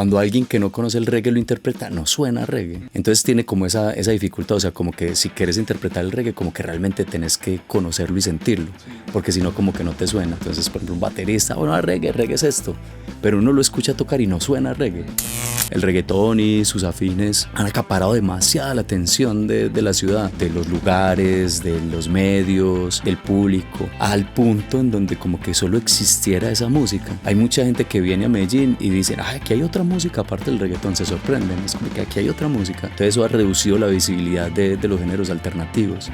cuando alguien que no conoce el reggae lo interpreta, no suena reggae. Entonces tiene como esa dificultad, o sea, como que si quieres interpretar el reggae, como que realmente tenés que conocerlo y sentirlo, porque si no, como que no te suena. Entonces, por ejemplo, un baterista, bueno, reggae es esto, pero uno lo escucha tocar y no suena reggae. El reggaetón y sus afines han acaparado demasiada la atención de la ciudad, de los lugares, de los medios, del público, al punto en donde como que solo existiera esa música. Hay mucha gente que viene a Medellín y dicen, aquí hay otra música aparte del reggaetón, se sorprenden, es como que aquí hay otra música. Entonces eso ha reducido la visibilidad de los géneros alternativos.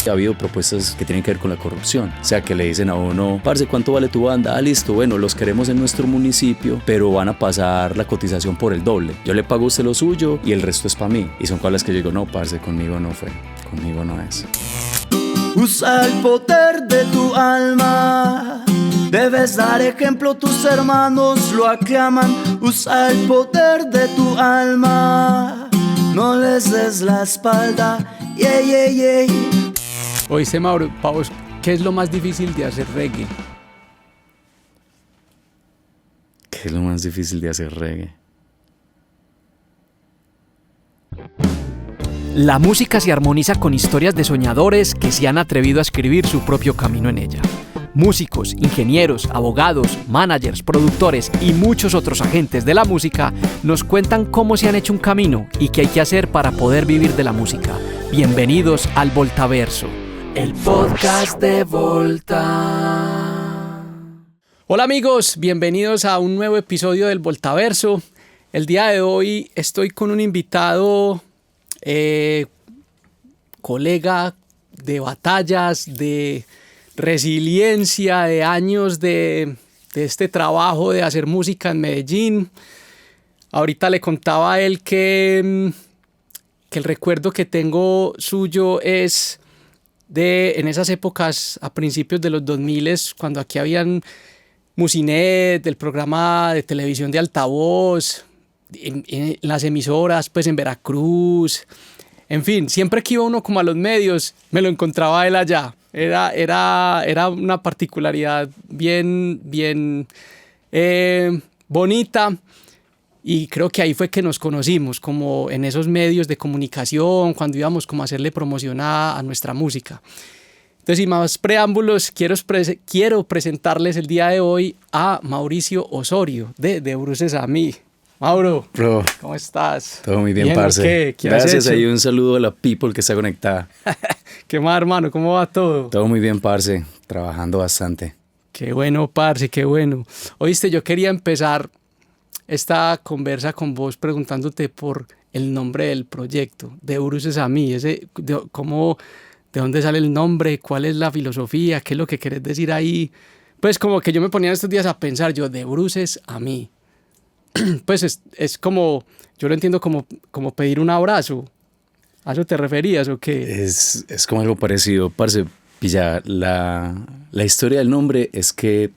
Ha habido propuestas que tienen que ver con la corrupción, o sea, que le dicen a uno, parce, ¿cuánto vale tu banda? Listo, bueno, los queremos en nuestro municipio, pero van a pasar la cotización por el doble. Yo le pago a usted lo suyo y el resto es para mí. Y son cosas que yo digo, no, parce, conmigo no fue, conmigo no es. Usa el poder de tu alma, debes dar ejemplo, tus hermanos lo aclaman. Usa el poder de tu alma, no les des la espalda. Yeah, yeah, yeah. Oíste, Mauro, pa' vos, ¿qué es lo más difícil de hacer reggae? ¿Qué es lo más difícil de hacer reggae? La música se armoniza con historias de soñadores que se han atrevido a escribir su propio camino en ella. Músicos, ingenieros, abogados, managers, productores y muchos otros agentes de la música nos cuentan cómo se han hecho un camino y qué hay que hacer para poder vivir de la música. Bienvenidos al Voltaverso, el podcast de Volta. Hola amigos, bienvenidos a un nuevo episodio del Voltaverso. El día de hoy estoy con un invitado, colega de batallas, de resiliencia, de años de este trabajo de hacer música en Medellín. Ahorita le contaba a él que el recuerdo que tengo suyo es en esas épocas, a principios de los 2000, cuando aquí habían Musinet, el programa de televisión de altavoz, en las emisoras, pues en Veracruz, en fin, siempre que iba uno como a los medios, me lo encontraba él allá. Era una particularidad bien bonita, y creo que ahí fue que nos conocimos, como en esos medios de comunicación, cuando íbamos como a hacerle promoción a nuestra música. Entonces, sin más preámbulos, quiero presentarles el día de hoy a Mauricio Osorio, de Bruces a mí. Mauro, Bro, ¿cómo estás? todo muy bien, parce. ¿Qué Gracias, has hecho? ahí un saludo a la people que está conectada. ¿Qué más, hermano? ¿Cómo va todo? Todo muy bien, parce, trabajando bastante. Qué bueno, parce, qué bueno. Oíste, yo quería empezar esta conversa con vos preguntándote por el nombre del proyecto, de Bruces a mí. ¿De dónde sale el nombre? ¿Cuál es la filosofía? ¿Qué es lo que querés decir ahí? Pues como que yo me ponía estos días a pensar, yo, de Bruces a mí. Pues es como, yo lo entiendo como pedir un abrazo. ¿A eso te referías o qué? Es como algo parecido, parce. Pilla, la historia del nombre es que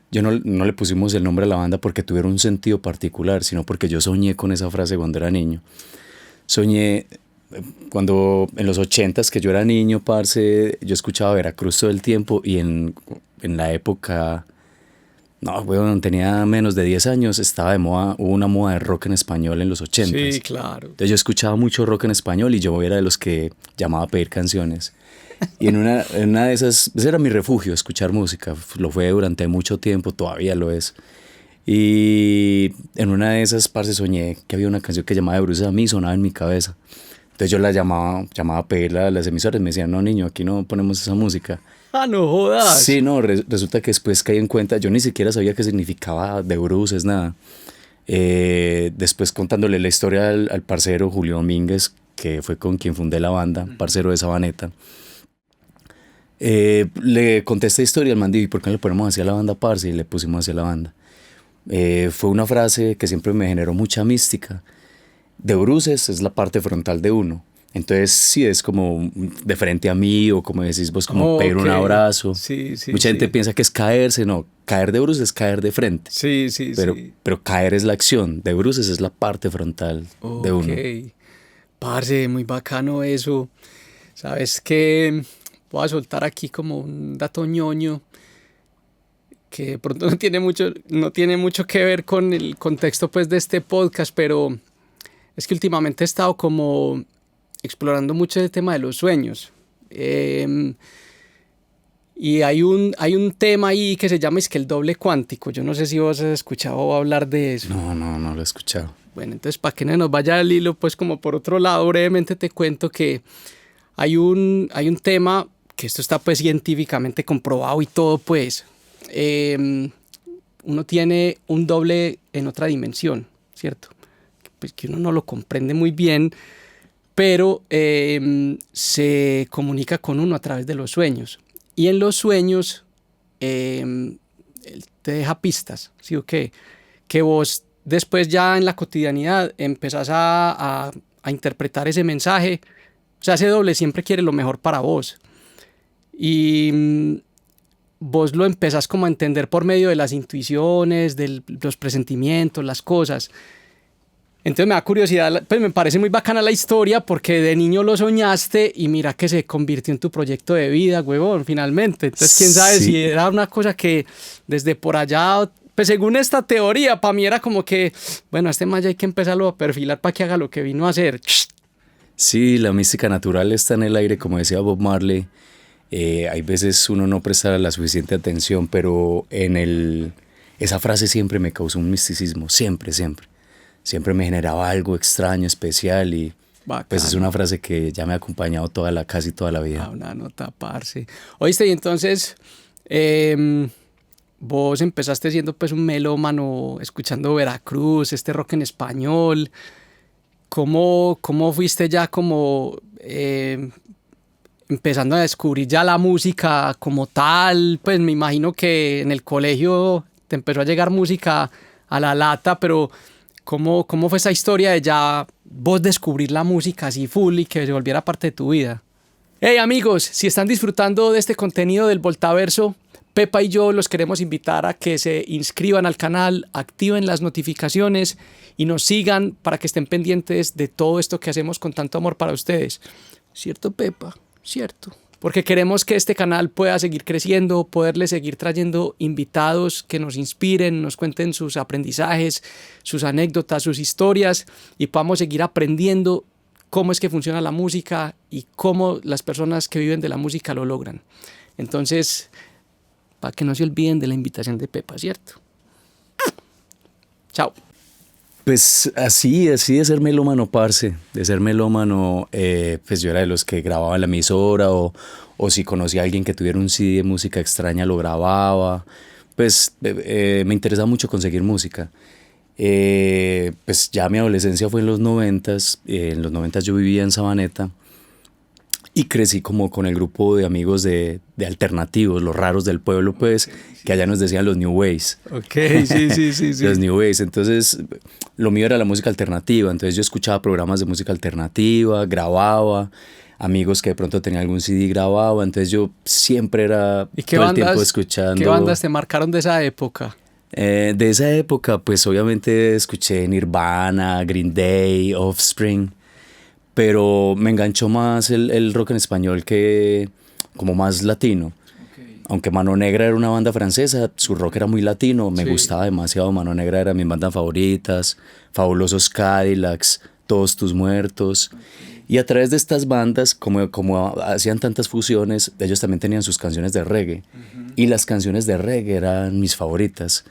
yo no le pusimos el nombre a la banda porque tuviera un sentido particular, sino porque yo soñé con esa frase cuando era niño. Soñé cuando en los 80s, que yo era niño, parce, yo escuchaba Veracruz todo el tiempo, y en la época, no, bueno, tenía menos de 10 años, estaba de moda, hubo una moda de rock en español en los 80s. Sí, claro. Entonces yo escuchaba mucho rock en español y yo era de los que llamaba a pedir canciones. Y en una de esas, ese era mi refugio, escuchar música. Lo fue durante mucho tiempo, todavía lo es. Y en una de esas, parce, soñé que había una canción que llamaba de Bruces a mí, sonaba en mi cabeza. Entonces yo la llamaba a pedirla a las emisoras, me decían, no, niño, aquí no ponemos esa música. ¡Ah, no jodas! Sí, no, resulta que después caí en cuenta, yo ni siquiera sabía qué significaba de Bruces, nada. Después contándole la historia al parcero Julio Domínguez, que fue con quien fundé la banda, parcero de Sabaneta. Le conté esta historia al man, ¿y por qué no le ponemos así a la banda, parce? Y le pusimos así a la banda. Fue una frase que siempre me generó mucha mística. De Bruces es la parte frontal de uno. Entonces sí es como de frente a mí, o como decís vos, como pedir un abrazo. Sí, Mucha gente piensa que es caerse, no. Caer de bruces es caer de frente. Sí. Pero caer es la acción. De bruces es la parte frontal de uno. Parce, muy bacano eso. Sabes que voy a soltar aquí como un dato ñoño. que de pronto no tiene mucho que ver con el contexto pues de este podcast, pero es que últimamente he estado como explorando mucho el tema de los sueños. Y hay un tema ahí que se llama es que el doble cuántico. Yo no sé si vos has escuchado hablar de eso. No lo he escuchado. Bueno, entonces para que no nos vaya el hilo, pues como por otro lado, brevemente te cuento que hay un tema que esto está pues científicamente comprobado y todo, pues uno tiene un doble en otra dimensión, ¿cierto? Pues que uno no lo comprende muy bien, pero se comunica con uno a través de los sueños. Y en los sueños él te deja pistas, ¿sí o qué? Que vos después ya en la cotidianidad empezás a interpretar ese mensaje. O sea, ese doble siempre quiere lo mejor para vos. Y vos lo empezás como a entender por medio de las intuiciones, de los presentimientos, las cosas. Entonces me da curiosidad, pues me parece muy bacana la historia porque de niño lo soñaste y mira que se convirtió en tu proyecto de vida, huevón, finalmente. Entonces quién sabe si era una cosa que desde por allá, pues según esta teoría, para mí era como que, bueno, a este man ya hay que empezarlo a perfilar para que haga lo que vino a hacer. Sí, la mística natural está en el aire, como decía Bob Marley. Hay veces uno no presta la suficiente atención, pero esa frase siempre me causó un misticismo, siempre. Siempre me generaba algo extraño, especial y bacano. Pues es una frase que ya me ha acompañado casi toda la vida. Una nota, parce. Oíste, y entonces vos empezaste siendo pues un melómano, escuchando Veracruz, este rock en español. ¿Cómo fuiste ya como empezando a descubrir ya la música como tal? Pues me imagino que en el colegio te empezó a llegar música a la lata, pero ¿cómo fue esa historia de ya vos descubrir la música así full y que se volviera parte de tu vida? Hey amigos, si están disfrutando de este contenido del Voltaverso, Pepa y yo los queremos invitar a que se inscriban al canal, activen las notificaciones y nos sigan para que estén pendientes de todo esto que hacemos con tanto amor para ustedes. ¿Cierto, Pepa? ¿Cierto? Porque queremos que este canal pueda seguir creciendo, poderles seguir trayendo invitados que nos inspiren, nos cuenten sus aprendizajes, sus anécdotas, sus historias y podamos seguir aprendiendo cómo es que funciona la música y cómo las personas que viven de la música lo logran. Entonces, para que no se olviden de la invitación de Pepa, ¿cierto? Chao. Pues así de ser melómano, parce, de ser melómano, pues yo era de los que grababa en la emisora o si conocía a alguien que tuviera un CD de música extraña lo grababa, pues me interesaba mucho conseguir música. Pues ya mi adolescencia fue en los 90s, en los 90s yo vivía en Sabaneta y crecí como con el grupo de amigos de alternativos, los raros del pueblo, pues, que allá nos decían los New Ways. Ok, sí. Los New Ways. Entonces, lo mío era la música alternativa. Entonces, yo escuchaba programas de música alternativa, grababa, amigos que de pronto tenían algún CD grababa. Entonces, yo siempre era todo el tiempo escuchando. ¿Qué bandas te marcaron de esa época? De esa época, pues, obviamente escuché Nirvana, Green Day, Offspring. Pero me enganchó más el rock en español que como más latino. Okay. Aunque Mano Negra era una banda francesa, su rock era muy latino, me gustaba demasiado. Mano Negra era mis bandas favoritas, Fabulosos Cadillacs, Todos Tus Muertos. Okay. Y a través de estas bandas, como hacían tantas fusiones, ellos también tenían sus canciones de reggae. Y las canciones de reggae eran mis favoritas.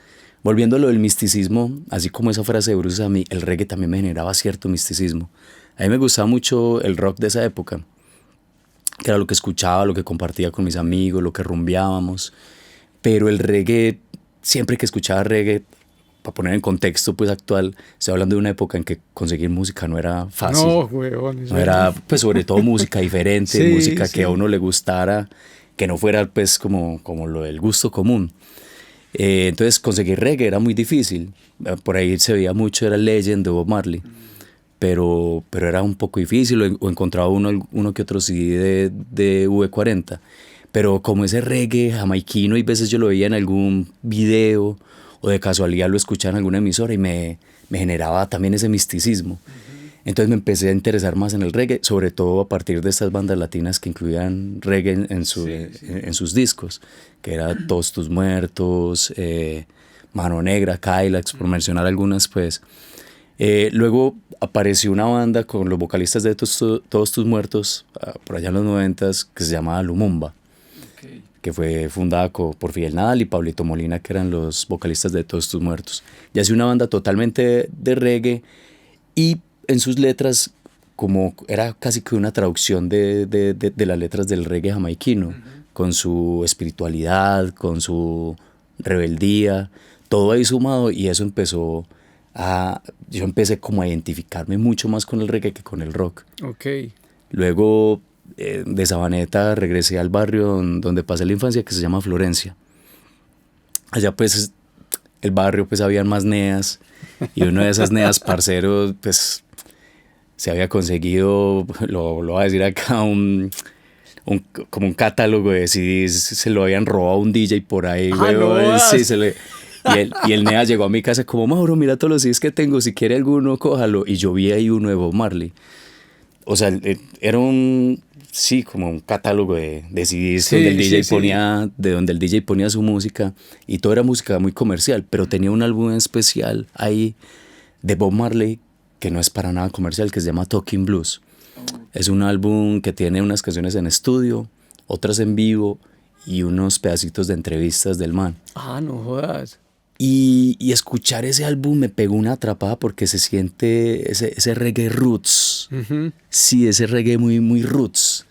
Volviendo a lo del misticismo, así como esa frase de Bruce, a mí el reggae también me generaba cierto misticismo. A mí me gustaba mucho el rock de esa época, que era lo que escuchaba, lo que compartía con mis amigos, lo que rumbeábamos. Pero el reggae, siempre que escuchaba reggae, para poner en contexto pues actual, estoy hablando de una época en que conseguir música no era fácil. No, huevón. No era, pues sobre todo música diferente, música que a uno le gustara, que no fuera pues como lo del gusto común. Entonces conseguir reggae era muy difícil. Por ahí se veía mucho, era Legend de Bob Marley. Pero era un poco difícil, o encontraba uno que otro CD de V40. Pero como ese reggae jamaiquino, y veces yo lo veía en algún video, o de casualidad lo escuchaba en alguna emisora, y me generaba también ese misticismo. Entonces me empecé a interesar más en el reggae, sobre todo a partir de estas bandas latinas que incluían reggae en sus discos, que era Todos Tus Muertos, Mano Negra, Kylax, por mencionar algunas, pues. Luego apareció una banda con los vocalistas de Todos Tus Muertos, por allá en los 90s, que se llamaba Lumumba, que fue fundada por Fidel Nadal y Pablito Molina, que eran los vocalistas de Todos Tus Muertos. Y hacía una banda totalmente de reggae, y en sus letras, como era casi que una traducción de las letras del reggae jamaiquino, con su espiritualidad, con su rebeldía, todo ahí sumado, y eso empezó yo empecé como a identificarme mucho más con el reggae que con el rock. Okay. Luego de Sabaneta regresé al barrio donde pasé la infancia, que se llama Florencia. Allá pues el barrio pues habían más neas, y una de esas neas parceros pues se había conseguido, lo voy a decir acá, como un catálogo de CDs, se lo habían robado a un DJ por ahí, no, sí, y el nea llegó a mi casa como, Mauro, mira todos los CDs que tengo, si quiere alguno, cójalo. Y yo vi ahí uno de Bob Marley. O sea, era como un catálogo de CDs donde el DJ ponía su música, y todo era música muy comercial, pero tenía un álbum especial ahí de Bob Marley que no es para nada comercial, que se llama Talking Blues. Es un álbum que tiene unas canciones en estudio, otras en vivo y unos pedacitos de entrevistas del man. No jodas. Y escuchar ese álbum me pegó una atrapada, porque se siente ese reggae roots. Uh-huh. Sí, ese reggae muy, muy roots.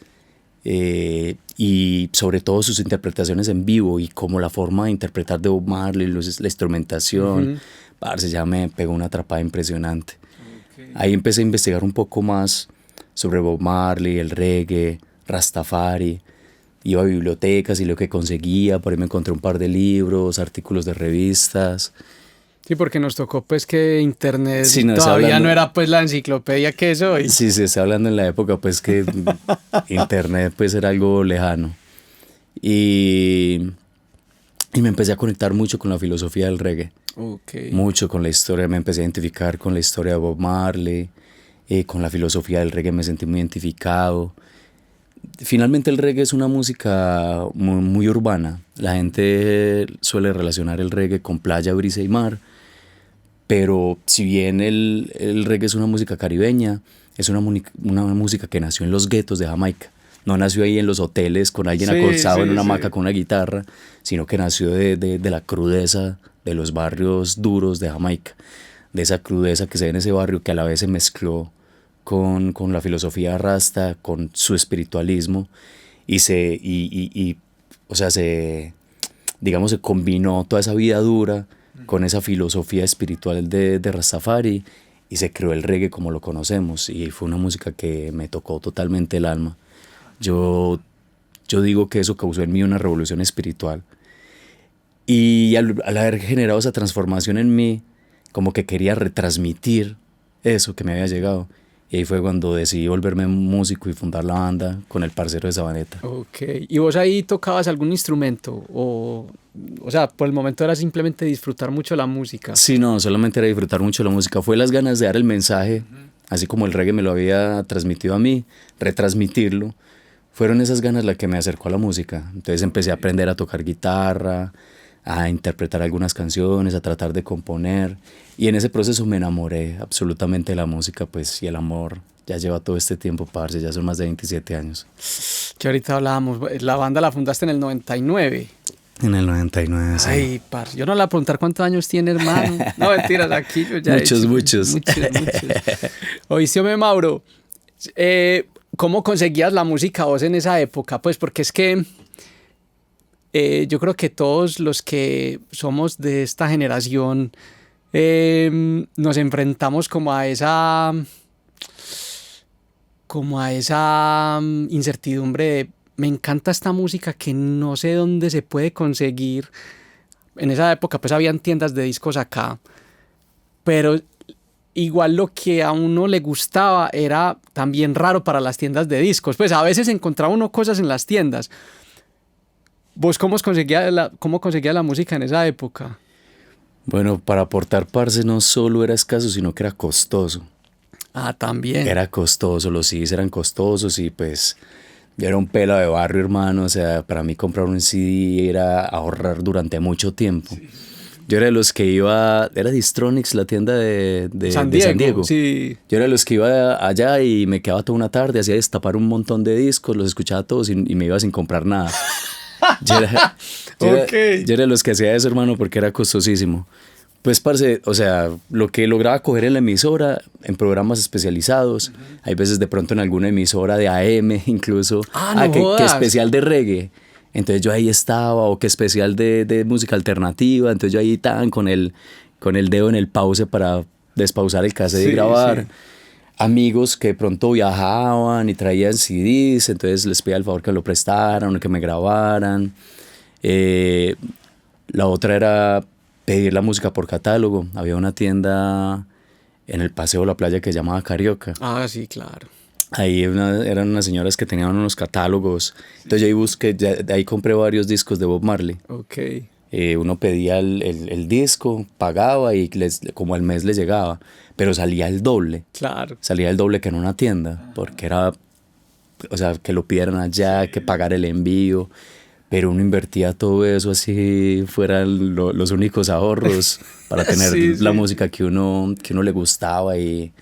Y sobre todo sus interpretaciones en vivo, y como la forma de interpretar de Bob Marley, la instrumentación. Uh-huh. Parce, ya me pegó una atrapada impresionante. Okay. Ahí empecé a investigar un poco más sobre Bob Marley, el reggae, Rastafari. Iba a bibliotecas y lo que conseguía, por ahí me encontré un par de libros, artículos de revistas. Sí, porque nos tocó pues que internet todavía no era pues la enciclopedia que es hoy. Sí, se está hablando en la época pues que internet pues era algo lejano. Y me empecé a conectar mucho con la filosofía del reggae. Okay. Mucho con la historia, me empecé a identificar con la historia de Bob Marley, con la filosofía del reggae me sentí muy identificado. Finalmente el reggae es una música muy, muy urbana. La gente suele relacionar el reggae con playa, brisa y mar, pero si bien el reggae es una música caribeña, es una música que nació en los guetos de Jamaica. No nació ahí en los hoteles con alguien acostado en una hamaca con una guitarra, sino que nació de la crudeza de los barrios duros de Jamaica, de esa crudeza que se ve en ese barrio, que a la vez se mezcló con la filosofía rasta, con su espiritualismo, digamos, se combinó toda esa vida dura con esa filosofía espiritual de Rastafari, y se creó el reggae como lo conocemos, y fue una música que me tocó totalmente el alma. Yo digo que eso causó en mí una revolución espiritual, y al haber generado esa transformación en mí, como que quería retransmitir eso que me había llegado. Y ahí fue cuando decidí volverme músico y fundar la banda con el parcero de Sabaneta. Ok. ¿Y vos ahí tocabas algún instrumento? O sea, por el momento era simplemente disfrutar mucho la música. Sí, no, solamente era disfrutar mucho la música. Fue las ganas de dar el mensaje, así como el reggae me lo había transmitido a mí, retransmitirlo. Fueron esas ganas las que me acercó a la música. Entonces empecé a aprender a tocar guitarra, a interpretar algunas canciones, a tratar de componer, y en ese proceso me enamoré absolutamente de la música, pues, y el amor ya lleva todo este tiempo, parce, ya son más de 27 años. Que ahorita hablábamos, la banda la fundaste en el 99. En el 99, sí. Ay, parce, yo no le voy a preguntar cuántos años tiene, hermano. No, mentiras, aquí yo ya muchos. Oíste, Mauro, ¿cómo conseguías la música vos en esa época? Pues porque es que yo creo que todos los que somos de esta generación nos enfrentamos como a esa incertidumbre de me encanta esta música que no sé dónde se puede conseguir. En esa época pues habían tiendas de discos acá, pero igual lo que a uno le gustaba era también raro para las tiendas de discos. Pues a veces encontraba uno cosas en las tiendas. ¿Vos cómo conseguías la música en esa época? Bueno, para aportar, parce, no solo era escaso, sino que era costoso. Ah, también. Era costoso, los CDs eran costosos y pues yo era un pelo de barrio, hermano. O sea, para mí comprar un CD era ahorrar durante mucho tiempo. Sí. Yo era de los que iba, era Distronics, la tienda de San Diego. Sí. Yo era de los que iba allá y me quedaba toda una tarde, hacía destapar un montón de discos, los escuchaba todos y me iba sin comprar nada. Yo era de los que hacía eso, hermano, porque era costosísimo. Pues, parce, o sea, lo que lograba coger en la emisora, en programas especializados, hay veces de pronto en alguna emisora de AM incluso, que especial de reggae, entonces yo ahí estaba, o que especial de música alternativa, entonces yo ahí tan con el dedo en el pause para despausar el cassette y grabar. Sí. Amigos que de pronto viajaban y traían CDs, entonces les pedía el favor que lo prestaran o que me grabaran. La otra era pedir la música por catálogo. Había una tienda en el Paseo de la Playa que se llamaba Carioca. Ah, sí, claro. Ahí eran unas señoras que tenían unos catálogos. Entonces yo ahí busqué, de ahí compré varios discos de Bob Marley. Ok. Uno pedía el disco, pagaba y como al mes le llegaba. Pero salía el doble. Claro. Salía el doble que en una tienda. Porque era, o sea, que lo pidieran allá, que pagar el envío. Pero uno invertía todo eso así fueran los únicos ahorros para tener la música que uno le gustaba y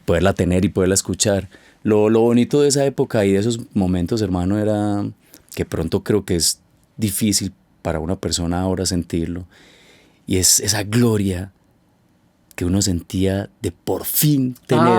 poderla tener y poderla escuchar. Lo bonito de esa época y de esos momentos, hermano, era que pronto creo que es difícil para una persona ahora sentirlo. Y es esa gloria que uno sentía de por fin tener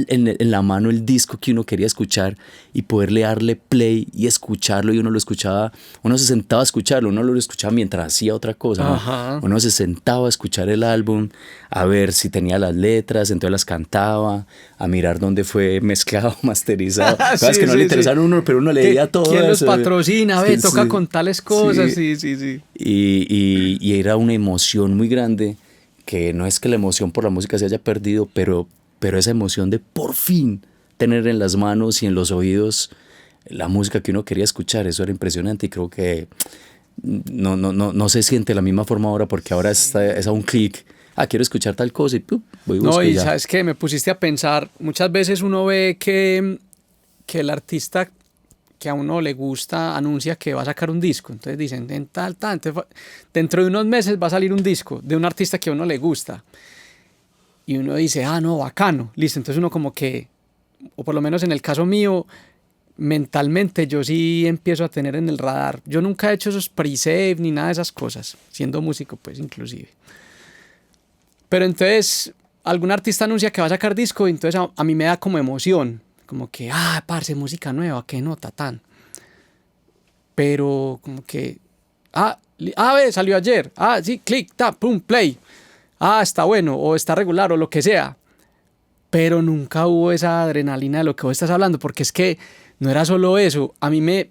en la mano el disco que uno quería escuchar y poderle darle play y escucharlo, y uno lo escuchaba, uno se sentaba a escucharlo, uno lo escuchaba mientras hacía otra cosa, ¿no? Uno se sentaba a escuchar el álbum, a ver si tenía las letras, entonces las cantaba, a mirar dónde fue mezclado, masterizado, cosas que no le interesaban a uno, pero uno leía todo ¿quién eso. ¿Quién los patrocina? Toca con tales cosas, sí. Y era una emoción muy grande, que no es que la emoción por la música se haya perdido, pero esa emoción de por fin tener en las manos y en los oídos la música que uno quería escuchar, eso era impresionante, y creo que no se siente de la misma forma ahora, porque ahora es a un clic, quiero escuchar tal cosa y voy a buscar. No, y sabes que me pusiste a pensar, muchas veces uno ve que el artista que a uno le gusta anuncia que va a sacar un disco, entonces dicen dentro de unos meses va a salir un disco de un artista que a uno le gusta, y uno dice, no, bacano, listo, entonces uno como que, o por lo menos en el caso mío, mentalmente yo sí empiezo a tener en el radar, yo nunca he hecho esos pre-save ni nada de esas cosas, siendo músico pues inclusive, pero entonces algún artista anuncia que va a sacar disco, y entonces a mí me da como emoción, como que, parce, música nueva, qué nota tan. Pero como que, salió ayer, sí, clic, tap, pum, play. Está bueno, o está regular, o lo que sea. Pero nunca hubo esa adrenalina de lo que vos estás hablando, porque es que no era solo eso.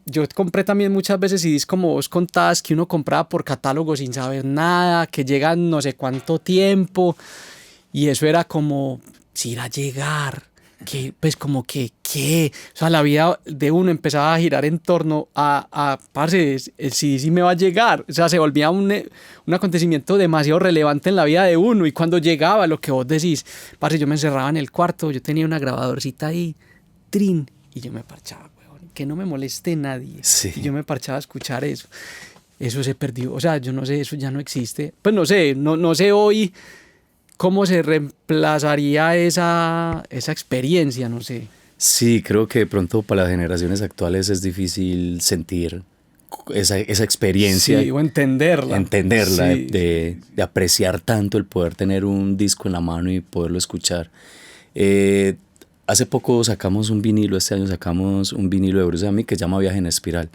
Yo compré también muchas veces CDs como vos contabas, que uno compraba por catálogo sin saber nada, que llegan no sé cuánto tiempo, y eso era como, si irá a llegar, que pues como que, ¿qué? O sea, la vida de uno empezaba a girar en torno parce, sí me va a llegar. O sea, se volvía un acontecimiento demasiado relevante en la vida de uno, y cuando llegaba, lo que vos decís, parce, yo me encerraba en el cuarto, yo tenía una grabadorcita ahí, trin, y yo me parchaba, weón, que no me moleste nadie. Sí. Y yo me parchaba a escuchar eso. Eso se perdió, o sea, yo no sé, eso ya no existe. Pues no sé hoy ¿cómo se reemplazaría esa experiencia? No sé. Sí, creo que de pronto para las generaciones actuales es difícil sentir esa experiencia. Sí, o entenderla. Sí. De apreciar tanto el poder tener un disco en la mano y poderlo escuchar. Hace poco sacamos un vinilo, este año sacamos un vinilo de Bruce Amick que se llama Viaje en Espiral.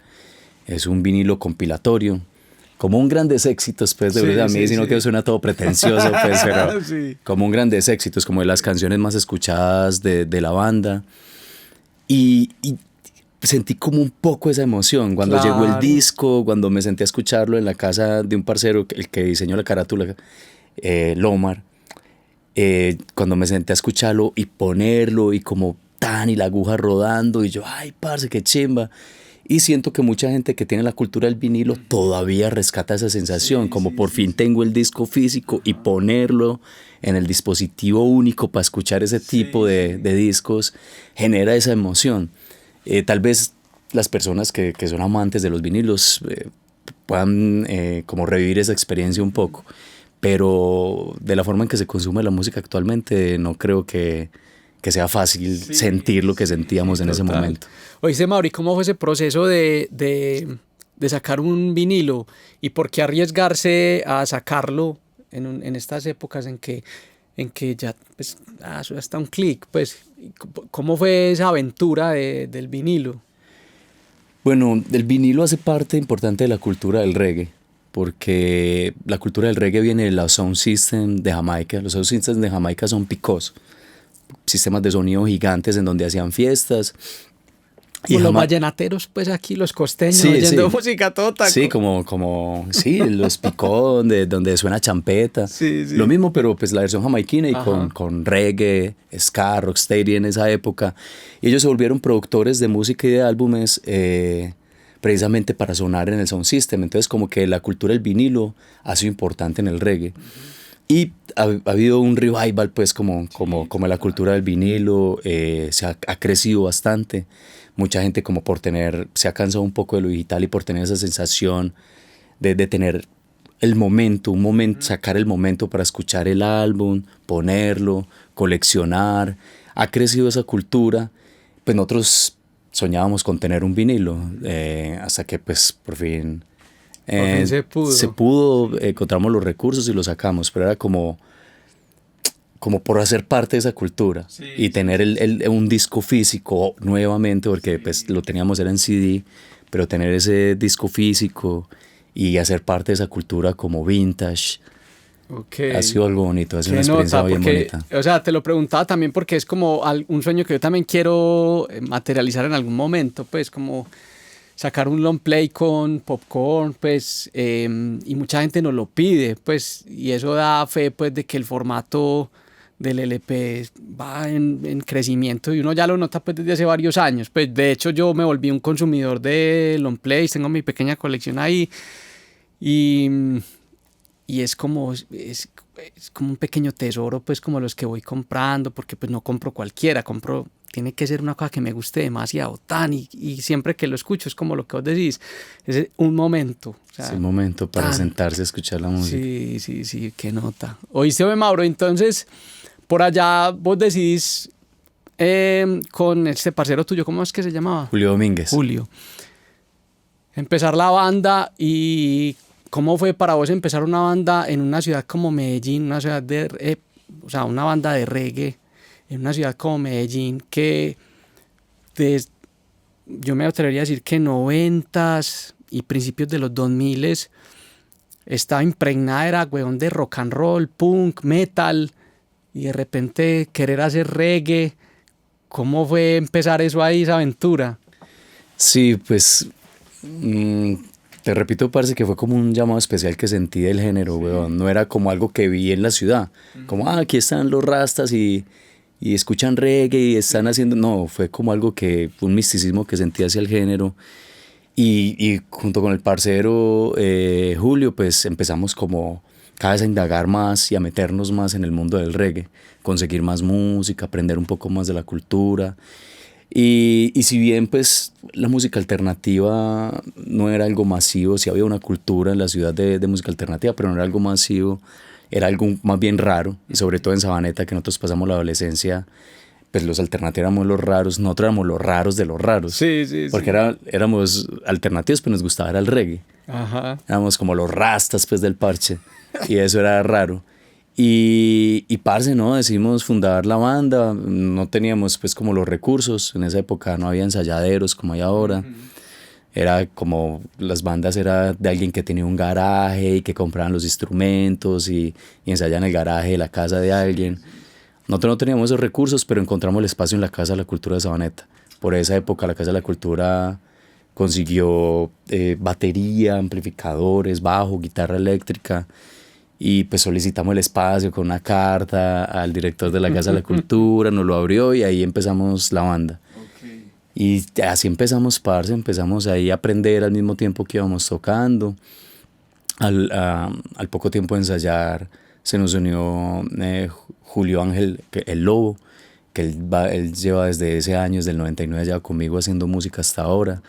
Es un vinilo compilatorio, como un grandes éxitos pues de Bruce Amick, sino que suena todo pretencioso pues, pero como un grandes éxitos, como de las canciones más escuchadas de la banda, y sentí como un poco esa emoción cuando llegó el disco, cuando me senté a escucharlo en la casa de un parcero, el que diseñó la carátula, Lomar, cuando me senté a escucharlo y ponerlo y como y la aguja rodando, y yo, ay parce, qué chimba. Y siento que mucha gente que tiene la cultura del vinilo todavía rescata esa sensación, como por fin tengo el disco físico y ponerlo en el dispositivo único para escuchar ese tipo de discos genera esa emoción. Tal vez las personas que son amantes de los vinilos puedan como revivir esa experiencia un poco, pero de la forma en que se consume la música actualmente no creo que sea fácil sentir lo que sentíamos en ese momento. Oíste, Mauri, ¿cómo fue ese proceso de sacar un vinilo y por qué arriesgarse a sacarlo en estas épocas en que ya pues, hasta un clic? Pues, ¿cómo fue esa aventura del vinilo? Bueno, el vinilo hace parte importante de la cultura del reggae, porque la cultura del reggae viene de los sound systems de Jamaica. Los sound systems de Jamaica son picos, sistemas de sonido gigantes en donde hacían fiestas. Y los vallenateros, pues aquí los costeños, oyendo música todo taco. Sí, sí, los picó donde suena champeta. Lo mismo, pero pues la versión jamaiquina y con reggae, ska, rocksteady en esa época. Y ellos se volvieron productores de música y de álbumes precisamente para sonar en el sound system. Entonces como que la cultura del vinilo ha sido importante en el reggae. Y ha habido un revival, pues, como la cultura del vinilo, ha crecido bastante. Mucha gente se ha cansado un poco de lo digital y por tener esa sensación de tener sacar el momento para escuchar el álbum, ponerlo, coleccionar. Ha crecido esa cultura. Pues nosotros soñábamos con tener un vinilo, hasta que pues por fin... se pudo, encontramos los recursos y lo sacamos, pero era como por hacer parte de esa cultura y tener un disco físico nuevamente, porque pues lo teníamos era en CD, pero tener ese disco físico y hacer parte de esa cultura como vintage. Ha sido algo bonito, ha sido una experiencia bien bonita. O sea, te lo preguntaba también porque es como un sueño que yo también quiero materializar en algún momento, pues como sacar un long play con Popcorn, pues, y mucha gente nos lo pide, pues, y eso da fe, pues, de que el formato del LP va en crecimiento y uno ya lo nota, pues, desde hace varios años. Pues, de hecho, yo me volví un consumidor de long plays, tengo mi pequeña colección ahí y es como un pequeño tesoro, pues, como los que voy comprando, porque, pues, no compro cualquiera, tiene que ser una cosa que me guste demasiado, y siempre que lo escucho es como lo que vos decís, es un momento. O sea, es un momento para sentarse a escuchar la música. Sí, qué nota. ¿Oíste, Mauro? Entonces, por allá vos decís con este parcero tuyo, ¿cómo es que se llamaba? Julio Domínguez. Julio. Empezar la banda, y ¿cómo fue para vos empezar una banda en una ciudad como Medellín, una ciudad una banda de reggae, en una ciudad como Medellín, que yo me atrevería a decir que 90s y principios de los 2000s estaba impregnada, de rock and roll, punk, metal, y de repente querer hacer reggae? ¿Cómo fue empezar eso ahí, esa aventura? Sí, pues te repito, parce, que fue como un llamado especial que sentí del género, weón. No era como algo que vi en la ciudad, como aquí están los rastas y escuchan reggae y están haciendo... No, fue como algo un misticismo que sentí hacia el género. Y junto con el parcero Julio, pues empezamos como cada vez a indagar más y a meternos más en el mundo del reggae, conseguir más música, aprender un poco más de la cultura. Y si bien pues la música alternativa no era algo masivo, sí había una cultura en la ciudad de música alternativa, pero no era algo masivo. Era algo más bien raro, y sobre todo en Sabaneta, que nosotros pasamos la adolescencia, pues los alternativos éramos los raros, nosotros éramos los raros de los raros. Sí. Porque éramos alternativos, pero nos gustaba era el reggae. Ajá. Éramos como los rastas, pues, del parche, y eso era raro. Y parce, ¿no? Decidimos fundar la banda, no teníamos pues como los recursos, en esa época no había ensayaderos como hay ahora. Era como, las bandas era de alguien que tenía un garaje y que compraban los instrumentos y ensayaban en el garaje de la casa de alguien. Nosotros no teníamos esos recursos, pero encontramos el espacio en la Casa de la Cultura de Sabaneta. Por esa época la Casa de la Cultura consiguió batería, amplificadores, bajo, guitarra eléctrica, y pues solicitamos el espacio con una carta al director de la Casa de la Cultura, nos lo abrió y ahí empezamos la banda. Y así empezamos, parce, empezamos ahí a aprender al mismo tiempo que íbamos tocando. Al poco tiempo de ensayar se nos unió Julio Ángel, el Lobo, que él lleva desde ese año, desde el 99 ya conmigo haciendo música hasta ahora.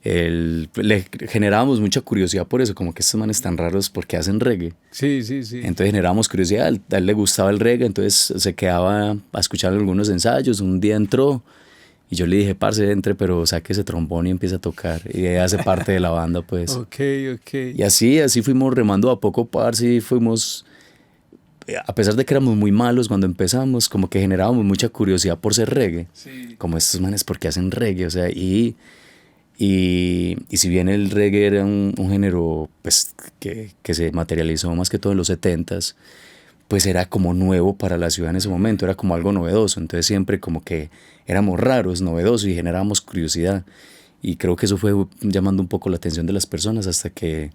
Le generábamos mucha curiosidad por eso, como que estos manes tan raros porque hacen reggae. Sí. Entonces generábamos curiosidad, a él le gustaba el reggae, entonces se quedaba a escuchar algunos ensayos. Un día entró y yo le dije, parce, entre, pero saque ese trombón y empieza a tocar. Y ella hace parte de la banda, pues. Ok. Y así fuimos remando a poco, parce, y fuimos, a pesar de que éramos muy malos cuando empezamos, como que generábamos mucha curiosidad por ser reggae. Sí. Como estos manes, ¿por qué hacen reggae? O sea, y si bien el reggae era un género pues, que se materializó más que todo en los 70s, pues era como nuevo para la ciudad en ese momento, era como algo novedoso, entonces siempre como que éramos raros, novedosos y generábamos curiosidad. Y creo que eso fue llamando un poco la atención de las personas hasta que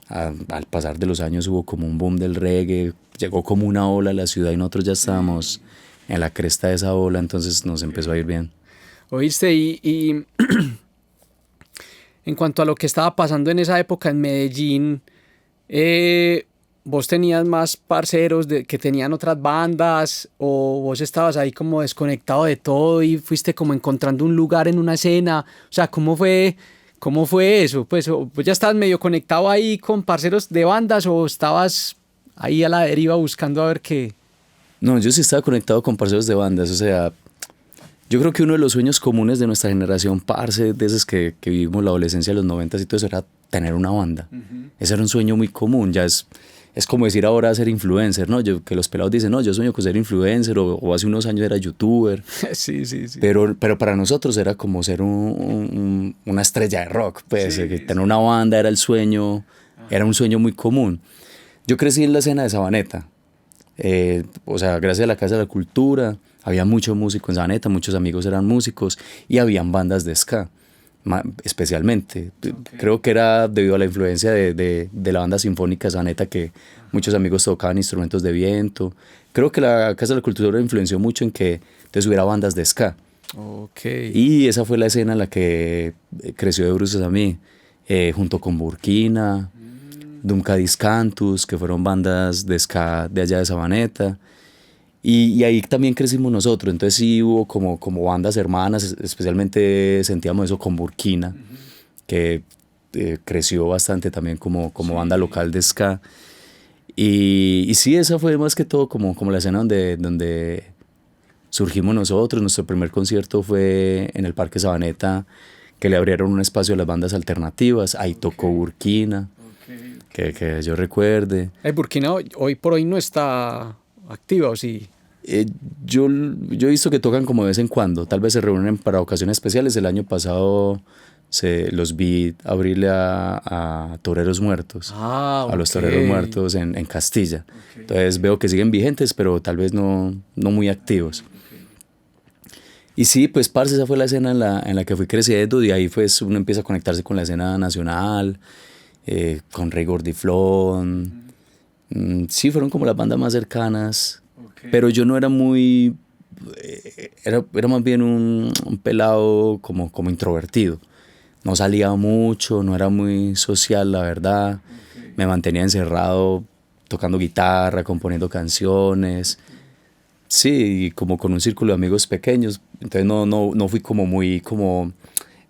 al pasar de los años hubo como un boom del reggae, llegó como una ola a la ciudad y nosotros ya estábamos en la cresta de esa ola, entonces nos empezó a ir bien. ¿Oíste? Y en cuanto a lo que estaba pasando en esa época en Medellín, ¿vos tenías más parceros que tenían otras bandas o vos estabas ahí como desconectado de todo y fuiste como encontrando un lugar en una escena? O sea, ¿cómo fue eso? Pues ya estabas medio conectado ahí con parceros de bandas o estabas ahí a la deriva buscando a ver qué. No, yo sí estaba conectado con parceros de bandas, o sea, yo creo que uno de los sueños comunes de nuestra generación, parce, de esos que vivimos la adolescencia de los 90 y todo eso, era tener una banda. Ese era un sueño muy común, ya es como decir ahora ser influencer, ¿no? Que los pelados dicen, no, yo sueño con ser influencer o hace unos años era youtuber. Sí. Pero para nosotros era como ser una estrella de rock, pues, tener una banda era el sueño, era un sueño muy común. Yo crecí en la escena de Sabaneta, o sea, gracias a la Casa de la Cultura, había mucho músico en Sabaneta, muchos amigos eran músicos y habían bandas de ska, especialmente. Creo que era debido a la influencia de la banda sinfónica de Sabaneta que muchos amigos tocaban instrumentos de viento. Creo que la Casa de la Cultura influenció mucho en que entonces hubiera bandas de ska. Y esa fue la escena en la que creció de bruces a mí, junto con Burkina, Dumcadis Cantus, que fueron bandas de ska de allá de Sabaneta. Y ahí también crecimos nosotros, entonces sí hubo como bandas hermanas, especialmente sentíamos eso con Burkina, que creció bastante también como banda local de ska. Y sí, esa fue más que todo como la escena donde surgimos nosotros. Nuestro primer concierto fue en el Parque Sabaneta, que le abrieron un espacio a las bandas alternativas, ahí tocó Burkina, que yo recuerde. Burkina hoy por hoy no está activa, ¿o sí? Yo he visto que tocan como de vez en cuando, tal vez se reúnen para ocasiones especiales. El año pasado los vi abrirle a Toreros Muertos, a los Toreros Muertos en Castilla. Entonces veo que siguen vigentes, pero tal vez no muy activos. Y sí, pues parce, esa fue la escena en la que fui creciendo, y ahí pues uno empieza a conectarse con la escena nacional, con Rey Gordiflón. Sí, fueron como las bandas más cercanas. Pero yo no era muy... Era más bien un pelado como introvertido. No salía mucho, no era muy social, la verdad. Me mantenía encerrado tocando guitarra, componiendo canciones. Sí, como con un círculo de amigos pequeños. Entonces no fui como muy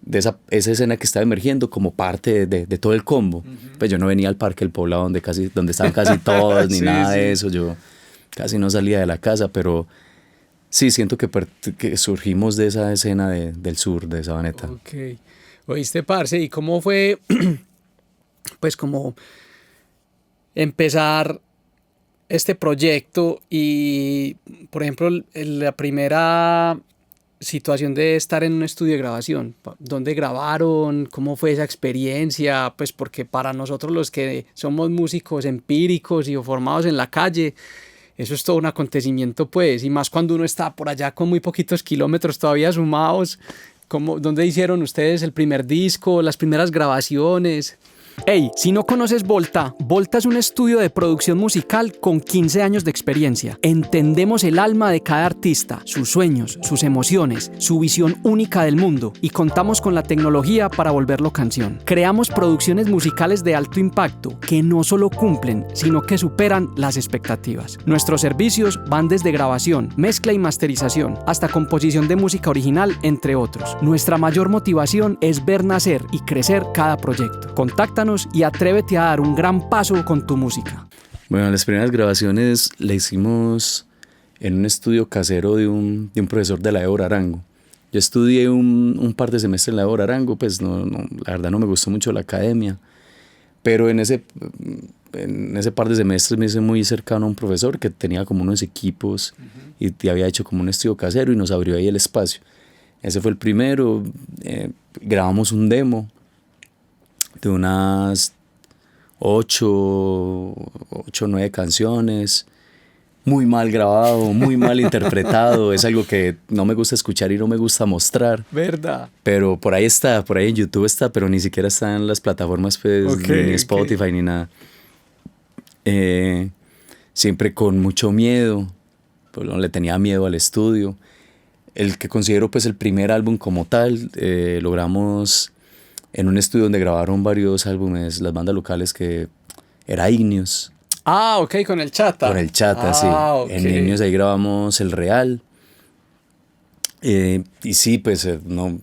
de esa escena que estaba emergiendo como parte de todo el combo. Pues yo no venía al Parque del Poblado donde estaban casi todos, ni nada de eso. Yo casi no salía de la casa, pero sí, siento que surgimos de esa escena del sur, de Sabaneta. Ok. Oíste, parce, ¿y cómo fue, pues, como empezar este proyecto? Y, por ejemplo, la primera situación de estar en un estudio de grabación, ¿dónde grabaron? ¿Cómo fue esa experiencia? Pues porque para nosotros los que somos músicos empíricos y formados en la calle, eso es todo un acontecimiento, pues, y más cuando uno está por allá con muy poquitos kilómetros todavía sumados. ¿Dónde hicieron ustedes el primer disco, las primeras grabaciones? Hey, si no conoces Volta, Volta es un estudio de producción musical con 15 años de experiencia. Entendemos el alma de cada artista, sus sueños, sus emociones, su visión única del mundo y contamos con la tecnología para volverlo canción. Creamos producciones musicales de alto impacto que no solo cumplen, sino que superan las expectativas. Nuestros servicios van desde grabación, mezcla y masterización, hasta composición de música original, entre otros. Nuestra mayor motivación es ver nacer y crecer cada proyecto. Contáctanos y atrévete a dar un gran paso con tu música. Bueno, las primeras grabaciones le hicimos en un estudio casero de un profesor de la EBOR Arango. Yo estudié un par de semestres en la EBOR Arango, pues no, la verdad no me gustó mucho la academia, pero en ese par de semestres me hice muy cercano a un profesor que tenía como unos equipos y había hecho como un estudio casero y nos abrió ahí el espacio. Ese fue el primero, grabamos un demo de unas 8 o 9 canciones, muy mal grabado, muy mal interpretado, es algo que no me gusta escuchar y no me gusta mostrar. ¿Verdad? Pero por ahí está, por ahí en YouTube está, pero ni siquiera está en las plataformas, pues, ni Spotify ni nada. Siempre con mucho miedo, pues, no le tenía miedo al estudio. El que considero pues el primer álbum como tal, logramos en un estudio donde grabaron varios álbumes, las bandas locales, que era Igneos. Ah, ok, con el Chata. Con el Chata, sí. Okay. En Igneos ahí grabamos El Real. Y sí, pues no,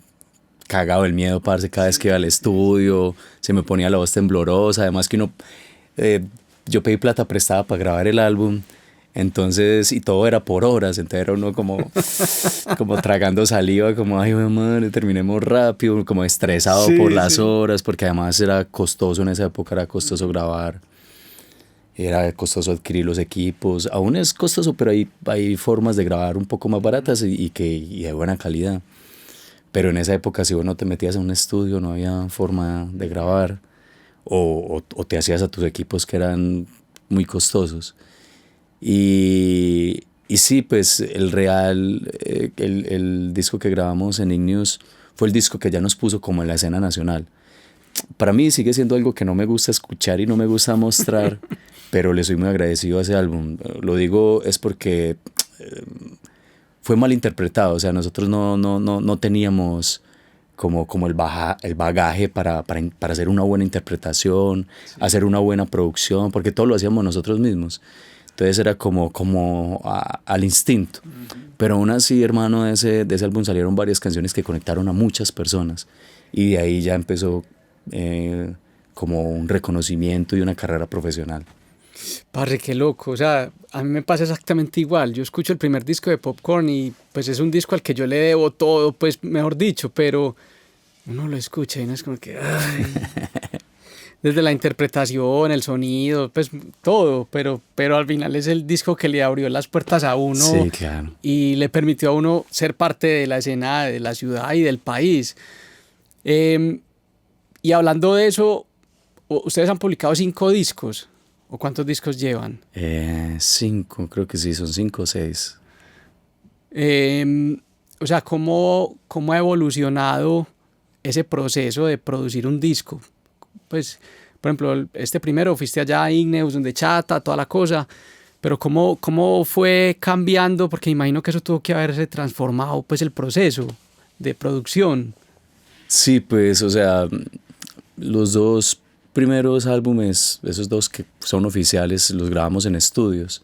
cagado el miedo, parce, cada vez que iba al estudio, se me ponía la voz temblorosa. Además que uno, yo pedí plata prestada para grabar el álbum. Entonces, y todo era por horas, entonces era uno como tragando saliva, como, ay, madre, terminemos rápido, como estresado por las horas, porque además era costoso en esa época, era costoso grabar, era costoso adquirir los equipos, aún es costoso, pero hay formas de grabar un poco más baratas y de buena calidad. Pero en esa época, si vos no te metías en un estudio, no había forma de grabar, o te hacías a tus equipos que eran muy costosos. Y sí, pues el Real, el disco que grabamos en Igneos fue el disco que ya nos puso como en la escena nacional. Para mí sigue siendo algo que no me gusta escuchar y no me gusta mostrar, pero le soy muy agradecido a ese álbum. Lo digo es porque fue mal interpretado, o sea, nosotros no teníamos como el bagaje para hacer una buena interpretación, hacer una buena producción, porque todo lo hacíamos nosotros mismos. Entonces era como al instinto. Pero aún así, hermano, de ese álbum salieron varias canciones que conectaron a muchas personas. Y de ahí ya empezó como un reconocimiento y una carrera profesional. Parce, qué loco. O sea, a mí me pasa exactamente igual. Yo escucho el primer disco de Popcorn y pues es un disco al que yo le debo todo, pues mejor dicho, pero uno lo escucha y uno es como que... Ay. Desde la interpretación, el sonido, pues todo, pero al final es el disco que le abrió las puertas a uno. Sí, claro. Y le permitió a uno ser parte de la escena de la ciudad y del país. Y hablando de eso, ustedes han publicado 5 discos. ¿O cuántos discos llevan? 5, creo que sí, son 5 o 6. O sea, ¿cómo ha evolucionado ese proceso de producir un disco? Pues, por ejemplo, este primero fuiste allá a Igneos, donde Chata, toda la cosa, pero ¿cómo fue cambiando? Porque imagino que eso tuvo que haberse transformado, pues, el proceso de producción. Sí, pues, o sea, los 2 primeros álbumes, esos 2 que son oficiales, los grabamos en estudios.